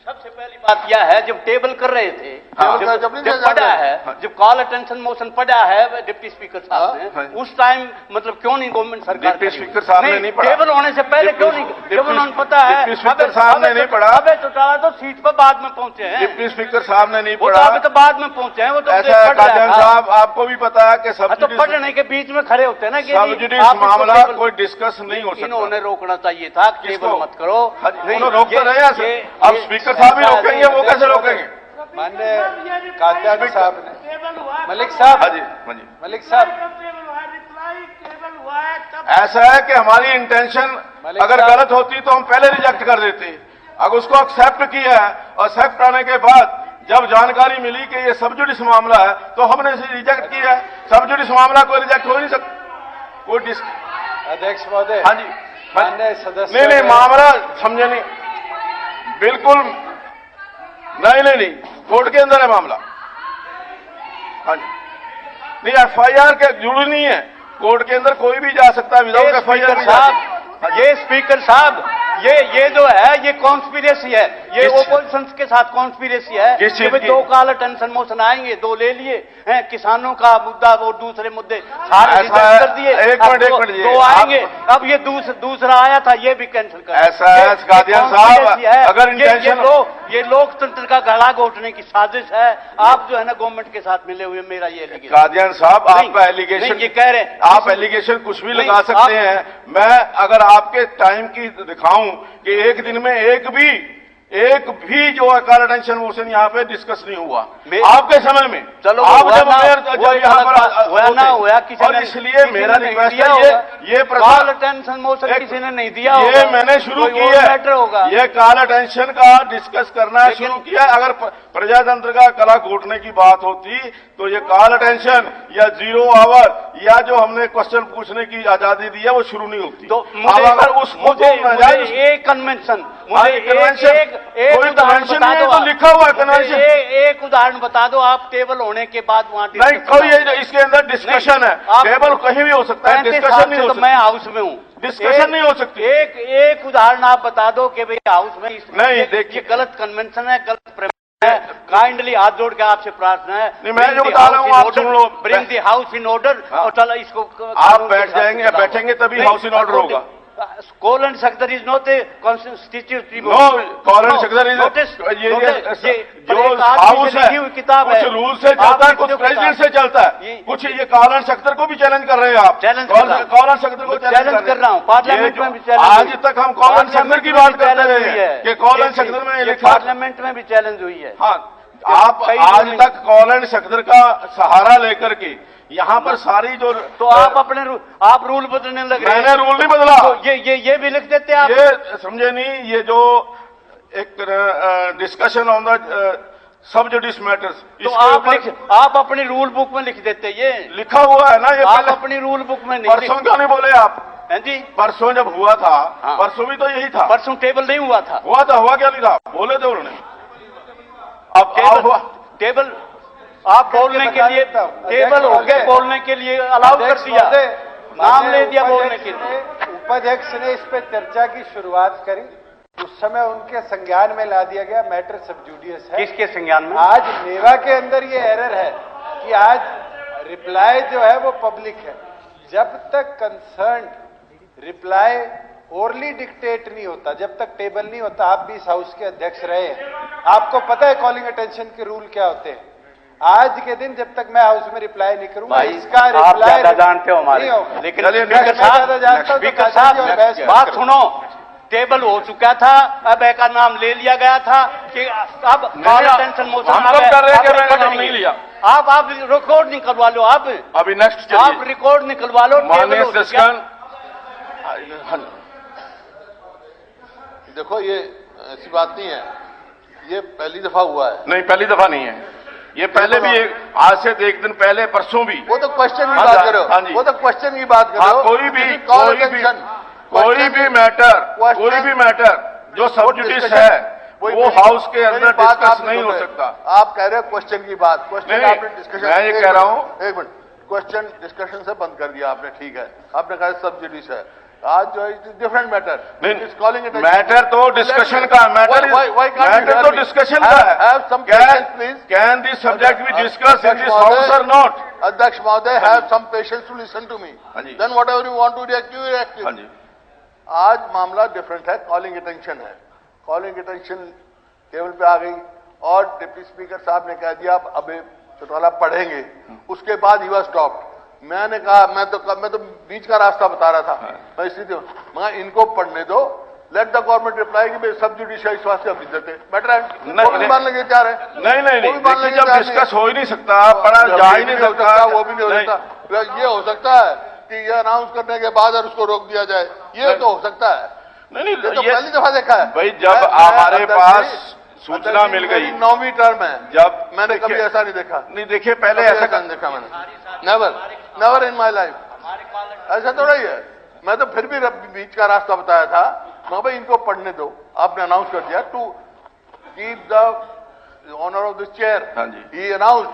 सबसे पहली बात यह है जब टेबल कर रहे थे हाँ। जब पढ़ा है जब कॉल अटेंशन मोशन पढ़ा है डिप्टी स्पीकर साहब हाँ। ने उस टाइम मतलब क्यों नहीं गवर्नमेंट सरकार डिप्टी स्पीकर साहब ने नहीं पढ़ा टेबल होने से पहले क्यों नहीं जब उन्होंने पता है डिप्टी स्पीकर साहब ने नहीं पढ़ा अबे चौटाला तो सीट पर बाद में पहुंचे हैं डिप्टी स्पीकर साहब ने नहीं वो तो पढ़ा अभी तो बाद में पहुंचे हैं वो तो ऐसा है कादियान साहब आपको भी पता है कि सब तो पढ़ने के बीच में खड़े होते हैं ना कि सब जुडिस मामला कोई डिस्कस नहीं हो सकता इन्होंने रोकना चाहिए था टेबल मत करो उन्होंने रोकते रहे अब स्पीकर साहब ही रोकेंगे वो कैसे रोकेंगे माननीय कादियान साहब ने मलिक साहब हाँ जी मलिक साहब ऐसा है कि हमारी इंटेंशन अगर गलत होती तो हम पहले रिजेक्ट कर देते अगर उसको एक्सेप्ट किया है और एक्सेप्ट करने के बाद जब जानकारी मिली कि ये सब जुडिस मामला है तो हमने इसे रिजेक्ट किया है सब जुडिस मामला कोई रिजेक्ट हो नहीं सकता कोई अध्यक्ष महोदय हाँ जी माननीय सदस्य नहीं मामला समझे नहीं बिल्कुल नहीं कोर्ट के अंदर है मामला हाँ जी नहीं एफआईआर के जुड़ी नहीं है कोर्ट के अंदर कोई भी जा सकता है विदाउट एफआईआर साहब ये स्पीकर साहब ये जो है ये कॉन्स्पिरेसी है ये ओपोजिशन के साथ कॉन्स्पिरेसी है किस चीज की? दो काल अटेंशन मोशन आएंगे दो ले लिए हैं किसानों का मुद्दा और दूसरे मुद्दे सारे रिजेक्ट कर दिए एक मिनट दो आएंगे अब ये दूसरा आया था ये भी कैंसिल कर ऐसा है कादियान साहब अगर इंटेंशन ये लोकतंत्र का गला घोटने की साजिश है आप जो है ना गवर्नमेंट के साथ मिले हुए मेरा ये एलिगेशन कादियान साहब आप एलिगेशन ये कह रहे हैं आप एलिगेशन कुछ भी लगा सकते हैं मैं अगर आपके टाइम की दिखाऊं कि एक दिन में एक भी जो है कॉल अटेंशन मोशन यहाँ पे डिस्कस नहीं हुआ आपके समय में चलो आप जब यहाँ पर हुआ किसी और ने इसलिए मेरा रिक्वेस्ट है ये कॉल अटेंशन मोशन किसी ने नहीं दिया ये मैंने शुरू किया मैटर होगा ये कॉल अटेंशन का डिस्कस करना शुरू किया अगर प्रजातंत्र का गला घोटने की बात होती तो ये कॉल अटेंशन या 0 आवर या जो हमने क्वेश्चन पूछने की आजादी दी है वो शुरू नहीं होती तो मुझे एक कन्वेंशन कोई कन्वेंशन नहीं है तो लिखा हुआ है कन्वेंशन एक उदाहरण बता दो आप टेबल होने के बाद वहाँ नहीं कोई इसके अंदर डिस्कशन है टेबल कहीं भी हो सकता है डिस्कशन नहीं हो सकता मैं हाउस में हूँ डिस्कशन नहीं हो सकती एक उदाहरण आप बता दो कि भाई हाउस में नहीं देखिए गलत कन्वेंशन है गलत काइंडली हाथ जोड़ के आपसे प्रार्थना है नहीं मैं जो बता रहा हूँ आप सुन लो bring the house in order और चलो इसको आप बैठ जाएंगे बैठेंगे तभी हाउस इन ऑर्डर होगा call and sector is not a constitutory no call and sector is ये जो हाउस है किताब कुछ रूल से चलता है कुछ प्रेसिडेंट से चलता है कुछ ये कॉल एंड सेक्टर को भी चैलेंज कर रहे हैं आप कॉल एंड सेक्टर को चैलेंज कर रहा हूँ पार्लियामेंट में भी आज तक हम कॉल एंड सेक्टर की बात करते रहे हैं कि कॉल एंड सेक्टर में पार्लियामेंट में भी चैलेंज हुई है हाँ आप आज तक कॉल एंड सेक्टर का सहारा लेकर के यहाँ पर सारी जो तो आप अपने आप रूल बदलने लगे मैंने रूल नहीं बदला तो ये भी लिख देते आप ये समझे नहीं ये जो एक discussion on the sub जुडिस matters तो आप अपनी रूल बुक में लिख देते ये लिखा हुआ है ना ये आप अपनी रूल बुक में नहीं परसों क्यों नहीं बोले आप जी परसों जब हुआ था परसों भी तो यही था परसों टेबल नहीं हुआ था हुआ क्या नहीं था बोले थे उन्होंने अब टेबल आप बोलने के लिए टेबल हो गए बोलने के लिए अलाउ कर दिया नाम ले दिया बोलने के लिए उपाध्यक्ष ने इस पे चर्चा की शुरुआत करी उस समय उनके संज्ञान में ला दिया गया मैटर सब जुडियस है किसके संज्ञान में आज मेवा के अंदर ये एरर है कि आज रिप्लाई जो है वो पब्लिक है जब तक कंसर्न रिप्लाई ओरली डिक्टेट नहीं होता जब तक टेबल नहीं होता आप भी इस हाउस के अध्यक्ष रहे हैं आपको पता है कॉलिंग अटेंशन के रूल क्या होते हैं आज के दिन जब तक मैं हाउस में रिप्लाई नहीं करूंगा भाई, इसका आप रिप्लाई ज्यादा जानते हो हमारे, नहीं होगा। लेकिन चलिए, स्पीकर मैं साहब, ज्यादा जानता हूं तो स्पीकर काशी साहब, जी और बहस बात करो। सुनो, टेबल हो चुका था, अब एक का नाम ले लिया गया था कि अब टेंशन मोशन हम कब कर रहे हैं कि मैंने नाम नहीं लिया? आप रिकॉर्ड निकलवा लो, आप अभी नेक्स्ट आप रिकॉर्ड निकलवा लो। माननीय टेबल हो चुका। सदस्यगण, देखो ये ऐसी बात नहीं है, ये पहली दफा हुआ है। नहीं पहली दफा नहीं है, ये पहले भी आज से एक दिन पहले परसों भी। वो तो क्वेश्चन की हाँ, बात करो, हाँ जी। वो तो क्वेश्चन की बात करो। हाँ, कोई भी मैटर जो सब्जुडिस है वो हाउस के अंदर डिस्कस नहीं हो सकता। आप कह रहे हो क्वेश्चन की बात, क्वेश्चन आपने डिस्कशन, मैं ये कह रहा हूं, एक मिनट, क्वेश्चन डिस्कशन से बंद कर दिया आपने, ठीक है, आपने कहा सब्जुडिस है। आज जो डिफरेंट मैटर, मैटर तो डिस्कशन का मैटर तो डिस्कशन का है। Can the subject be discuss in this house और नॉट? अध्यक्ष महोदय, have some patience to listen to me, then whatever you want to react you react. आज मामला डिफरेंट है, कॉलिंग अटेंशन है, कॉलिंग अटेंशन टेबल पे आ गई और डिप्टी स्पीकर साहब ने कह दिया अब चौटाला पढ़ेंगे, उसके बाद ही वाज स्टॉप्ड। मैंने कहा मैं तो बीच का रास्ता बता रहा था, मैं इसलिए मगर इनको पढ़ने दो, लेट द गवर्नमेंट रिप्लाई कि सब जुडिशियल इस वास्ते हम देते बेटर है, नहीं मानने के तैयार है। नहीं, जब डिस्कस हो ही नहीं सकता, पढ़ा जा ही नहीं सकता, वो भी नहीं हो सकता। ये हो सकता है कि ये अनाउंस करने के बाद और उसको रोक दिया जाए, ये तो हो सकता है। नहीं, ये तो पहली दफा देखा है भाई, जब हमारे पास सूचना मिल गई, 9वीं टर्म है, जब मैंने कभी ऐसा नहीं देखा। नहीं देखिए, पहले ऐसा नहीं देखा मैंने, नेवर इन माय लाइफ। ऐसा थोड़ा ही है, मैं तो फिर भी बीच का रास्ता बताया था, मगर भाई इनको पढ़ने दो, आपने अनाउंस कर दिया to keep the honour of this chair. He announced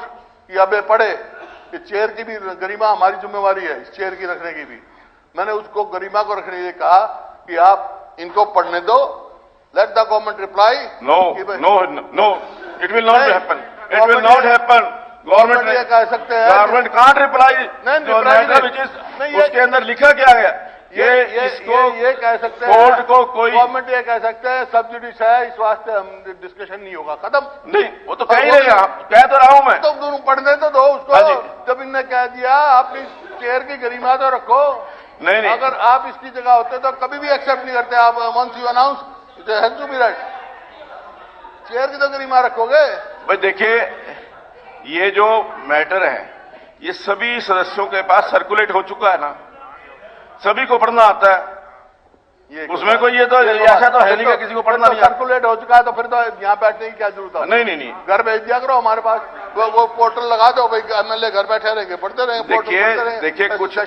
कि अब ये पढ़े, कि चेयर की भी गरिमा हमारी जिम्मेवारी है, इस चेयर की रखने की भी। मैंने उसको गरिमा को रखने के लिए कहा कि आप इनको पढ़ने दो, let the government reply. No, it will not happen, it will not happen. Government ये कह सकते हैं, गवर्नमेंट कांट रिप्लाई, उसके अंदर लिखा क्या गया, ये कह सकते हैं, कोर्ट को कोई गवर्नमेंट ये कह सकते हैं सब्जुडिस है, इस वास्ते हम डिस्कशन नहीं होगा, खत्म। नहीं, वो तो कह ही नहीं, कह तो रहा हूं मैं। तो दोनों पढ़ने तो दो उसको, जब इनने कह दिया अपनी चेयर की गरिमा तो रखो। नहीं, अगर आप इसकी जगह होते तो कभी भी एक्सेप्ट नहीं करते। आप once you announce it has to be right, chair की तो गरिमा रखोगे। भाई देखिए, ये जो मैटर है ये सभी सदस्यों के पास सर्कुलेट हो चुका है ना, सभी को पढ़ना आता है, उसमें कोई ये तो ऐसा तो है नहीं कि किसी को पढ़ना नहीं आता। सर्कुलेट हो चुका है तो फिर तो यहाँ बैठने की क्या जरूरत है? नहीं, घर भेज दिया करो हमारे पास, वो पोर्टल लगा दो भाई, एमएलए घर बैठे रहेंगे, पढ़ते रहेंगे। देखिए कुछ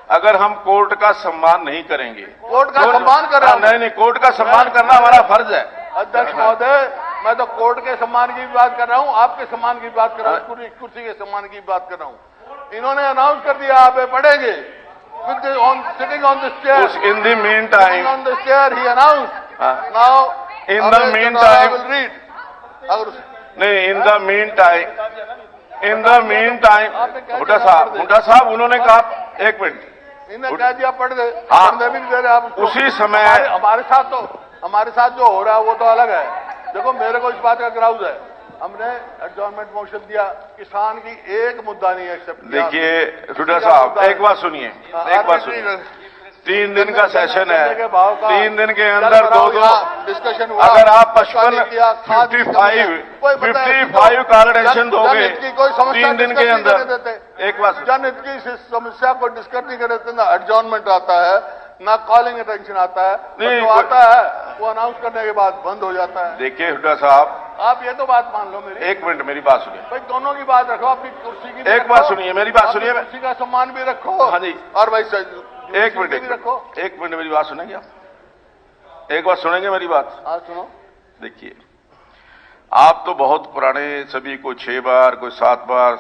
अगर हम कोर्ट का सम्मान नहीं करेंगे, कोर्ट का सम्मान कर रहा हूं। नहीं, कोर्ट का सम्मान करना हमारा फर्ज है। अध्यक्ष महोदय, मैं तो कोर्ट के सम्मान की भी बात कर रहा हूं, आपके सम्मान की बात कर रहा हूं, कुर्सी के सम्मान की बात कर रहा हूं। इन्होंने अनाउंस कर दिया आप पढ़ेंगे, sitting on this chair. In the meantime on this chair he announce now in the meantime will read. नहीं, in the meantime Hooda साहब उन्होंने कहा, एक मिनट, इन्हें कह दिया पढ़ दे, हाँ, पढ़ने भी नहीं दे रहे आप। उसी समय हमारे साथ जो हो रहा है वो तो अलग है। देखो मेरे को इस बात का ग्राउज है, हमने एडजॉर्नमेंट मोशन दिया, किसान की एक मुद्दा नहीं एक्सेप्ट किया। देखिए हुड्डा साहब, एक बात सुनिए, 3 दिन का सेशन है, 3 दिन के अंदर दो डिस्कशन हुआ। अगर आप 55 कॉल अटेंशन दोगे 3 दिन के अंदर, एक बात, जनहित की समस्या को डिस्कस नहीं कर देते, ना एडजॉर्नमेंट आता है ना कॉलिंग अटेंशन आता है, जो आता है वो अनाउंस करने के बाद बंद हो जाता है। देखिए हुड्डा साहब, आप ये तो बात मान लो मेरी। एक मिनट मेरी बात सुनिए भाई, दोनों की बात रखो, अपनी कुर्सी की एक बात सुनिए, मेरी बात सुनिए, कुर्सी का सम्मान भी रखो। हाँ जी, और भाई एक मिनट मेरी बात सुनेंगे आप? एक बात सुनेंगे मेरी बात? हाँ सुनो। देखिए, आप तो बहुत पुराने, सभी को 6 बार, कोई 7 बार,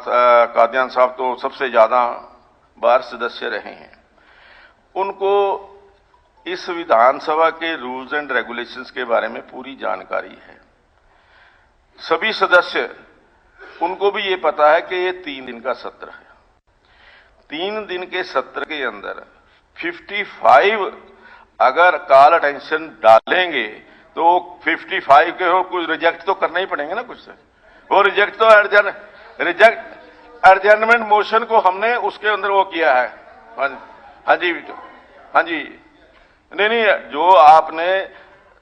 कादियान साहब तो सबसे ज्यादा बार सदस्य रहे हैं। उनको इस विधानसभा के रूल्स एंड रेगुलेशंस के बारे में पूरी जानकारी है। सभी सदस्य, उनको भी ये पता है कि ये 3 दिन का सत्र है। 3 दिन के सत्र के अंदर 55 अगर कॉल अटेंशन डालेंगे तो 55 के हो, कुछ रिजेक्ट तो करना ही पड़ेंगे ना कुछ से। वो रिजेक्ट तो एडजर्नमेंट मोशन को हमने उसके अंदर वो किया है। हाँ जी, हाँ जी, नहीं, जो आपने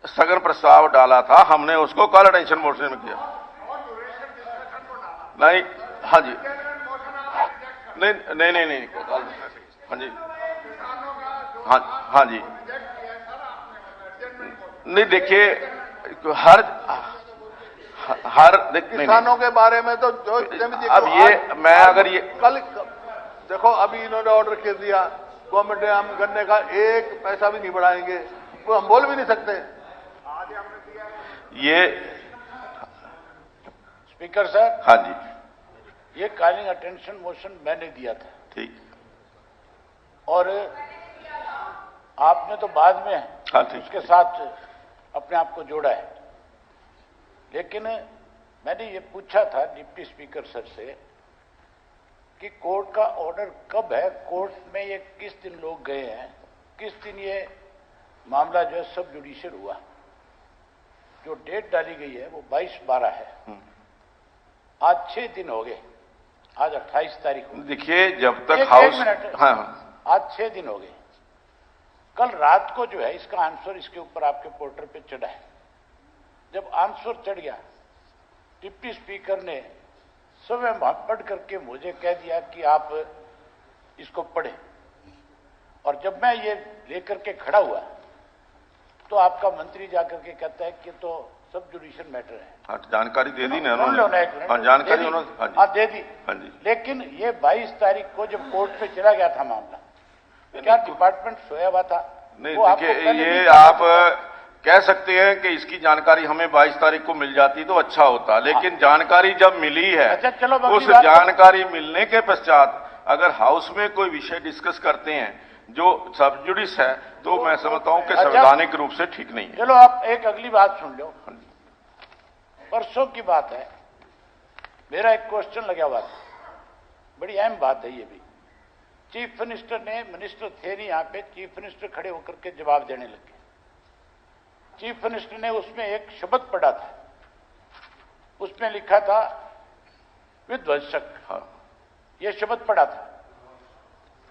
स्थगन प्रस्ताव डाला था हमने उसको कॉल अटेंशन मोशन में किया। नहीं, हाँ जी, नहीं, हाँ जी, हाँ जी, नहीं देखिए हर किसानों के बारे में तो जो अब ये मैं अगर ये कल देखो अभी इन्होंने ऑर्डर कर दिया गवर्नमेंट ने हम गन्ने का एक पैसा भी नहीं बढ़ाएंगे, वो हम बोल भी नहीं सकते। ये स्पीकर साहब, हाँ जी, ये कॉलिंग अटेंशन मोशन मैंने दिया था, ठीक, और आपने तो बाद में हाँ ठीक, उसके साथ अपने आप को जोड़ा है। लेकिन मैंने ये पूछा था डिप्टी स्पीकर सर से कि कोर्ट का ऑर्डर कब है, कोर्ट में ये किस दिन लोग गए हैं, किस दिन ये मामला जो है सब जुडिशियल हुआ। जो डेट डाली गई है वो 22/12 है, आज 6 दिन हो गए, आज 28 तारीख हो गई। देखिए जब तक हाउस, हाँ, आज 6 दिन हो गए। कल रात को जो है इसका आंसर इसके ऊपर आपके पोर्टल पे चढ़ा है। जब आंसर चढ़ गया, डिप्टी स्पीकर ने स्वयं पढ़ करके मुझे कह दिया कि आप इसको पढ़ें, और जब मैं ये लेकर के खड़ा हुआ तो आपका मंत्री जाकर के कहता है कि तो सब जुडिशियल मैटर है। हाँ, जानकारी दे दी ना उन्होंने, हाँ, जानकारी उन्होंने, हाँ दे दी, हाँ जी। लेकिन ये 22 तारीख को जब कोर्ट पे चला गया था मामला, क्या डिपार्टमेंट सोया हुआ था? नहीं देखिए, ये आप कह सकते हैं कि इसकी जानकारी हमें 22 तारीख को मिल जाती तो अच्छा होता, लेकिन जानकारी जब मिली है, अच्छा चलो, उस जानकारी मिलने के पश्चात अगर हाउस में कोई विषय डिस्कस करते हैं जो सब जुडिस है, तो मैं समझता हूं कि संवैधानिक रूप से ठीक नहीं है। चलो आप एक अगली बात सुन लो। परसों की बात है, मेरा एक क्वेश्चन लगा हुआ था, बड़ी अहम बात है ये भी। चीफ मिनिस्टर ने, मिनिस्टर थे नहीं यहाँ पे, चीफ मिनिस्टर खड़े होकर के जवाब देने लगे। चीफ मिनिस्टर ने उसमें एक शब्द पढ़ा था, उसमें लिखा था विध्वंसक, ये शब्द पढ़ा था,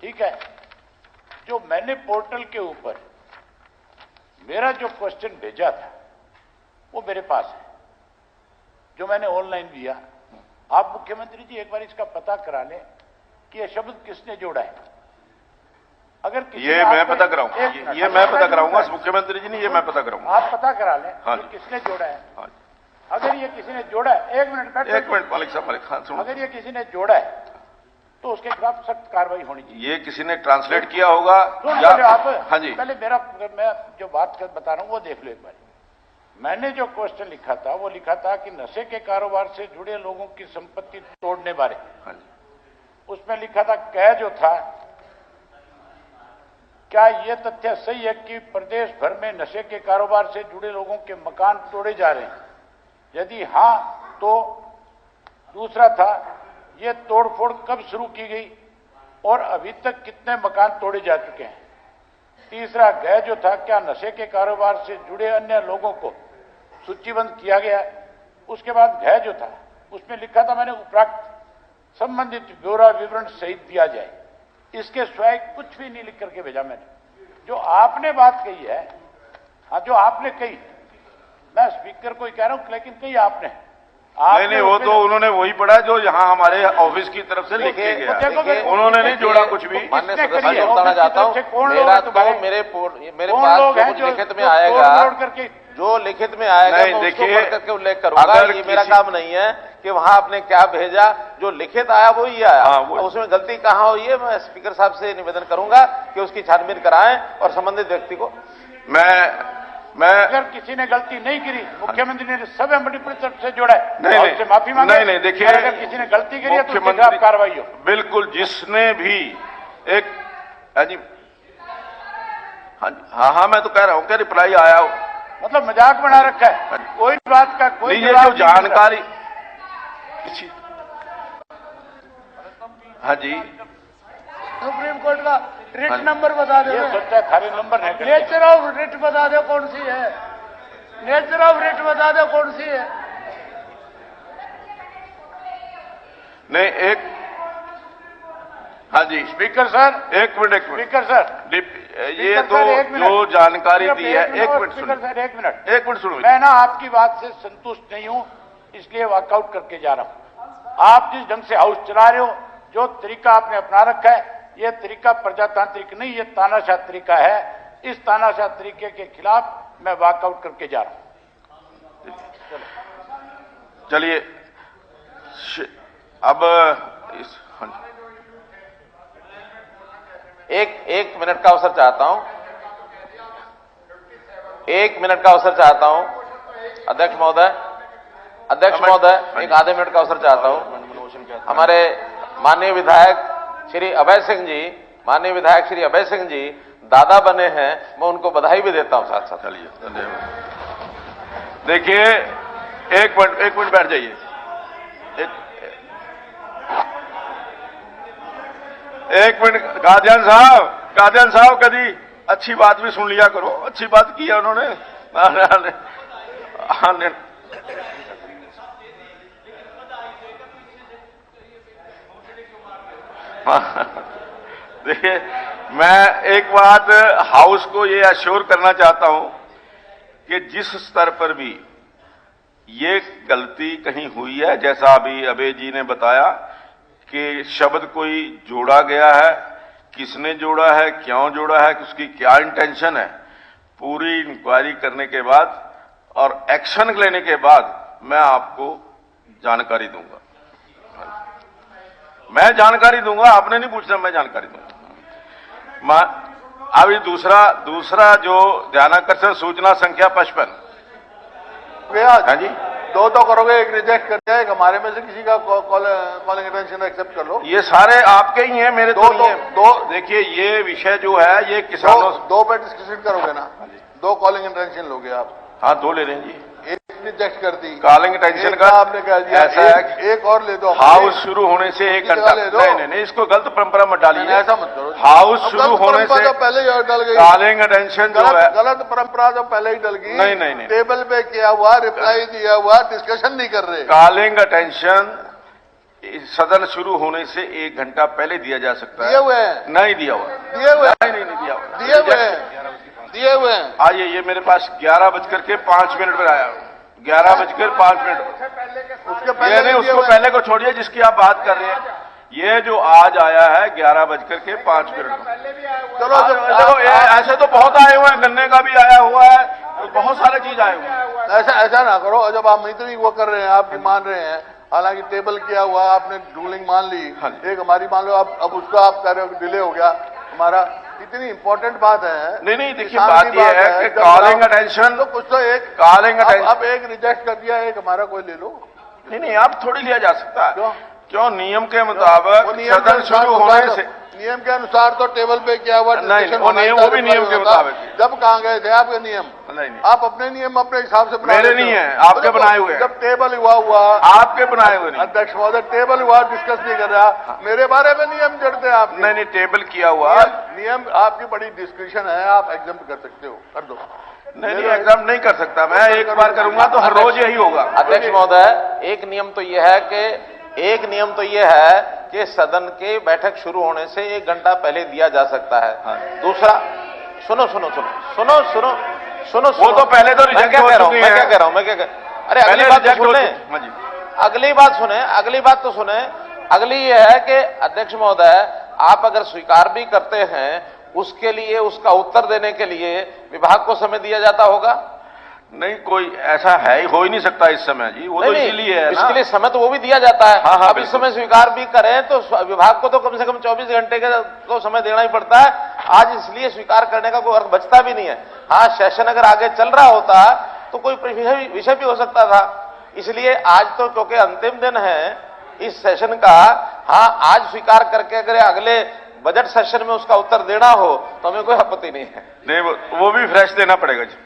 ठीक है। जो मैंने पोर्टल के ऊपर मेरा जो क्वेश्चन भेजा था वो मेरे पास है, जो मैंने ऑनलाइन दिया। आप मुख्यमंत्री जी एक बार इसका पता करा लें कि यह शब्द किसने जोड़ा है। अगर ये मैं पता कराऊंगा, ये मैं पता कराऊंगा मुख्यमंत्री जी ने, ये मैं पता कराऊंगा। आप पता करा लें कि किसने जोड़ा है। हाँ, अगर ये किसी ने जोड़ा है, एक मिनट मालिक साहब, मालिक खान सुनो, अगर ये किसी ने जोड़ा है तो उसके खिलाफ सख्त कार्रवाई होनी चाहिए। ये किसी ने ट्रांसलेट किया होगा या आप, हाँ जी, पहले मैं जो बात बता रहा हूं वो देख लो एक बार। मैंने जो क्वेश्चन लिखा था वो लिखा था कि नशे के कारोबार से जुड़े लोगों की संपत्ति तोड़ने बारे। हाँ जी, उसमें लिखा था, कह जो था, क्या यह तथ्य सही है कि प्रदेश भर में नशे के कारोबार से जुड़े लोगों के मकान तोड़े जा रहे हैं? यदि हां तो दूसरा था, यह तोड़फोड़ कब शुरू की गई और अभी तक कितने मकान तोड़े जा चुके हैं? तीसरा गह जो था, क्या नशे के कारोबार से जुड़े अन्य लोगों को सूचीबद्ध किया गया? उसके बाद गह जो था उसमें लिखा था, मैंने उपरोक्त संबंधित ब्यौरा विवरण सहित दिया जाए। इसके स्वयं कुछ भी नहीं लिख करके भेजा मैंने। जो आपने बात कही है, हाँ जो आपने कही, मैं स्पीकर को ही कह रहा हूं, लेकिन कही आपने नहीं, वो तो उन्होंने वही पढ़ा जो यहाँ हमारे ऑफिस की तरफ से लिख के गया, उन्होंने नहीं जोड़ा कुछ भी। माननीय सदस्य बताना चाहता हूँ, मेरा तो मेरे पास जो लिखित में आएगा, जो लिखित में आएगा मैं उसको पढ़ करके उल्लेख करूंगा। ये मेरा काम नहीं है कि वहां आपने क्या भेजा, जो लिखित आया वो ही आया। उसमें गलती कहाँ हुई है, मैं स्पीकर साहब से निवेदन करूंगा कि उसकी छानबीन कराएं और संबंधित व्यक्ति को। मैं अगर किसी ने गलती नहीं करी, मुख्यमंत्री ने सब अपनी तरफ से जोड़ा है, नहीं, माफी मांगे। नहीं, देखिए, अगर किसी ने गलती करी है तो उसके खिलाफ कार्रवाई हो। बिल्कुल, जिसने भी एक, हाँ, मैं तो कह रहा हूँ कि रिप्लाई आया हो, मतलब मजाक बना रखा है, कोई बात का कोई ये जो जानकारी। हाँ जी, सुप्रीम कोर्ट का रिट नंबर बता दो। ये सोचा खाली नंबर है, नेचर ऑफ रिट बता दो कौन सी है, नेचर ऑफ रिट बता दो कौन सी है। नहीं एक, हाँ जी स्पीकर सर, एक मिनट स्पीकर सर, ये तो जो जानकारी दी है, एक मिनट स्पीकर सर, एक मिनट सुनो। मैं ना आपकी बात से संतुष्ट नहीं हूं, इसलिए वॉकआउट करके जा रहा हूं। आप जिस ढंग से हाउस चला रहे हो, जो तरीका आपने अपना रखा है, यह तरीका प्रजातांत्रिक नहीं, ये तानाशाह तरीका है। इस तानाशाह तरीके के खिलाफ मैं वॉकआउट करके जा रहा हूं। चलिए अब इस, एक मिनट का अवसर चाहता हूं, 1 मिनट का अवसर चाहता हूं। अध्यक्ष महोदय, एक आधे मिनट का अवसर चाहता हूं। हमारे माननीय विधायक श्री अभय सिंह जी दादा बने हैं, मैं उनको बधाई भी देता हूं साथ साथ। चलिए देखिए, एक मिनट बैठ जाइए। एक मिनट, गार्जियन साहब कभी अच्छी बात भी सुन लिया करो। अच्छी बात की है उन्होंने। देखिए, मैं एक बात हाउस को ये अश्योर करना चाहता हूं कि जिस स्तर पर भी ये गलती कहीं हुई है, जैसा अभी अभय जी ने बताया कि शब्द कोई जोड़ा गया है, किसने जोड़ा है, क्यों जोड़ा है, उसकी क्या इंटेंशन है, पूरी इंक्वायरी करने के बाद और एक्शन लेने के बाद मैं आपको जानकारी दूंगा। मैं जानकारी दूंगा, आपने नहीं पूछना, मैं जानकारी दूंगा। अभी दूसरा जो ध्यानाकर्षण सूचना संख्या 55। हाँ जी, दो तो करोगे, एक रिजेक्ट कर दिया, एक हमारे में से किसी का कॉलिंग अटेंशन एक्सेप्ट कर लो। ये सारे आपके ही हैं, मेरे तो नहीं है। देखिए, ये विषय जो है ये किसानों दो पे डिस्कशन करोगे ना, 2 कॉलिंग अटेंशन लोगे आप। हाँ, 2 ले लें जी। एक रिजेक्ट कर दी, कॉलिंग अटेंशन का आपने कह दिया, ऐसा है एक और ले दो। हाउस शुरू होने से 1 घंटा नहीं, इसको गलत परंपरा मत डालिए। ऐसा मत करो। हाउस शुरू होने से पहले ही डल गई कॉलिंग अटेंशन जो है, गलत परंपरा जो पहले ही डल गई। नहीं, टेबल पे किया हुआ, रिप्लाई दिया हुआ, डिस्कशन नहीं कर रहे। कॉलिंग अटेंशन सदन शुरू होने से 1 घंटा पहले दिया जा सकता है। दिए हुए हैं? नहीं दिया हुआ। दिए हुए? नहीं दिया हुआ। दिए हुए हैं। आइए, ये मेरे पास 11:05 पर आया। 11:05 उसके पहले नहीं, उसको पहले को छोड़िए जिसकी आप बात कर रहे हैं। ये जो आज आया है 11:05 चलो देखो, ऐसे तो बहुत आए हुए हैं, गन्ने का भी आया हुआ है, तो बहुत सारे चीज आए हुए हैं। ऐसा ना करो। जब आप मीटिंग वो कर रहे हैं, आप मान रहे हैं, हालांकि टेबल किया हुआ, आपने रूलिंग मान ली, एक हमारी मान लो, अब उसका आप कह रहे हो डिले हो गया हमारा। इतनी इंपॉर्टेंट बात है। नहीं, देखिए, बात यह है कि कॉलिंग अटेंशन तो कुछ तो एक कॉलिंग अटेंशन, अब एक रिजेक्ट कर दिया, एक हमारा कोई ले लो। नहीं, आप थोड़ी लिया जा सकता है। क्यों? नियम के मुताबिक सदन शुरू होने से, नियम के अनुसार तो टेबल पे क्या हुआ, नहीं, वो भी नियम के मुताबिक। जब कहाँ गए थे आपके नियम? नहीं, आप अपने नियम अपने हिसाब से बना। मेरे नहीं है, आपके बनाए हुए हैं। जब टेबल हुआ आपके बनाए हुए नहीं। अध्यक्ष महोदय, टेबल हुआ, डिस्कस नहीं कर रहा, मेरे बारे में नियम जड़ते हैं आप। नहीं, टेबल किया हुआ नियम आपकी बड़ी डिस्क्रिप्शन है, आप एग्जाम कर सकते हो, कर दो। नहीं, एग्जाम नहीं कर सकता मैं। एक बार करूंगा तो हर रोज यही होगा। अध्यक्ष महोदय, एक नियम तो यह है कि सदन के बैठक शुरू होने से 1 घंटा पहले दिया जा सकता है। दूसरा, सुनो, वो तो पहले तो रिजेक्ट हो चुकी है। मैं क्या कह रहा हूं? अरे अगली बात तो सुने, अगली बात तो सुने। अगली ये है कि अध्यक्ष महोदय, आप अगर स्वीकार भी करते हैं, उसके लिए, उसका उत्तर देने के लिए विभाग को समय दिया जाता होगा। नहीं, कोई ऐसा है ही, हो ही नहीं सकता इस समय जी। वो तो इसलिए है ना, इसके लिए समय तो वो भी दिया जाता है। हाँ, अब इस समय स्वीकार भी करें तो विभाग को तो कम से कम 24 घंटे का तो समय देना ही पड़ता है। आज इसलिए स्वीकार करने का कोई अर्थ बचता भी नहीं है। हाँ, सेशन अगर आगे चल रहा होता तो कोई विषय भी हो सकता था। इसलिए आज तो क्योंकि अंतिम दिन है इस सेशन का, हाँ, आज स्वीकार करके अगर अगले बजट सेशन में उसका उत्तर देना हो तो हमें कोई आपत्ति नहीं है। नहीं, वो भी फ्रेश देना पड़ेगा जी।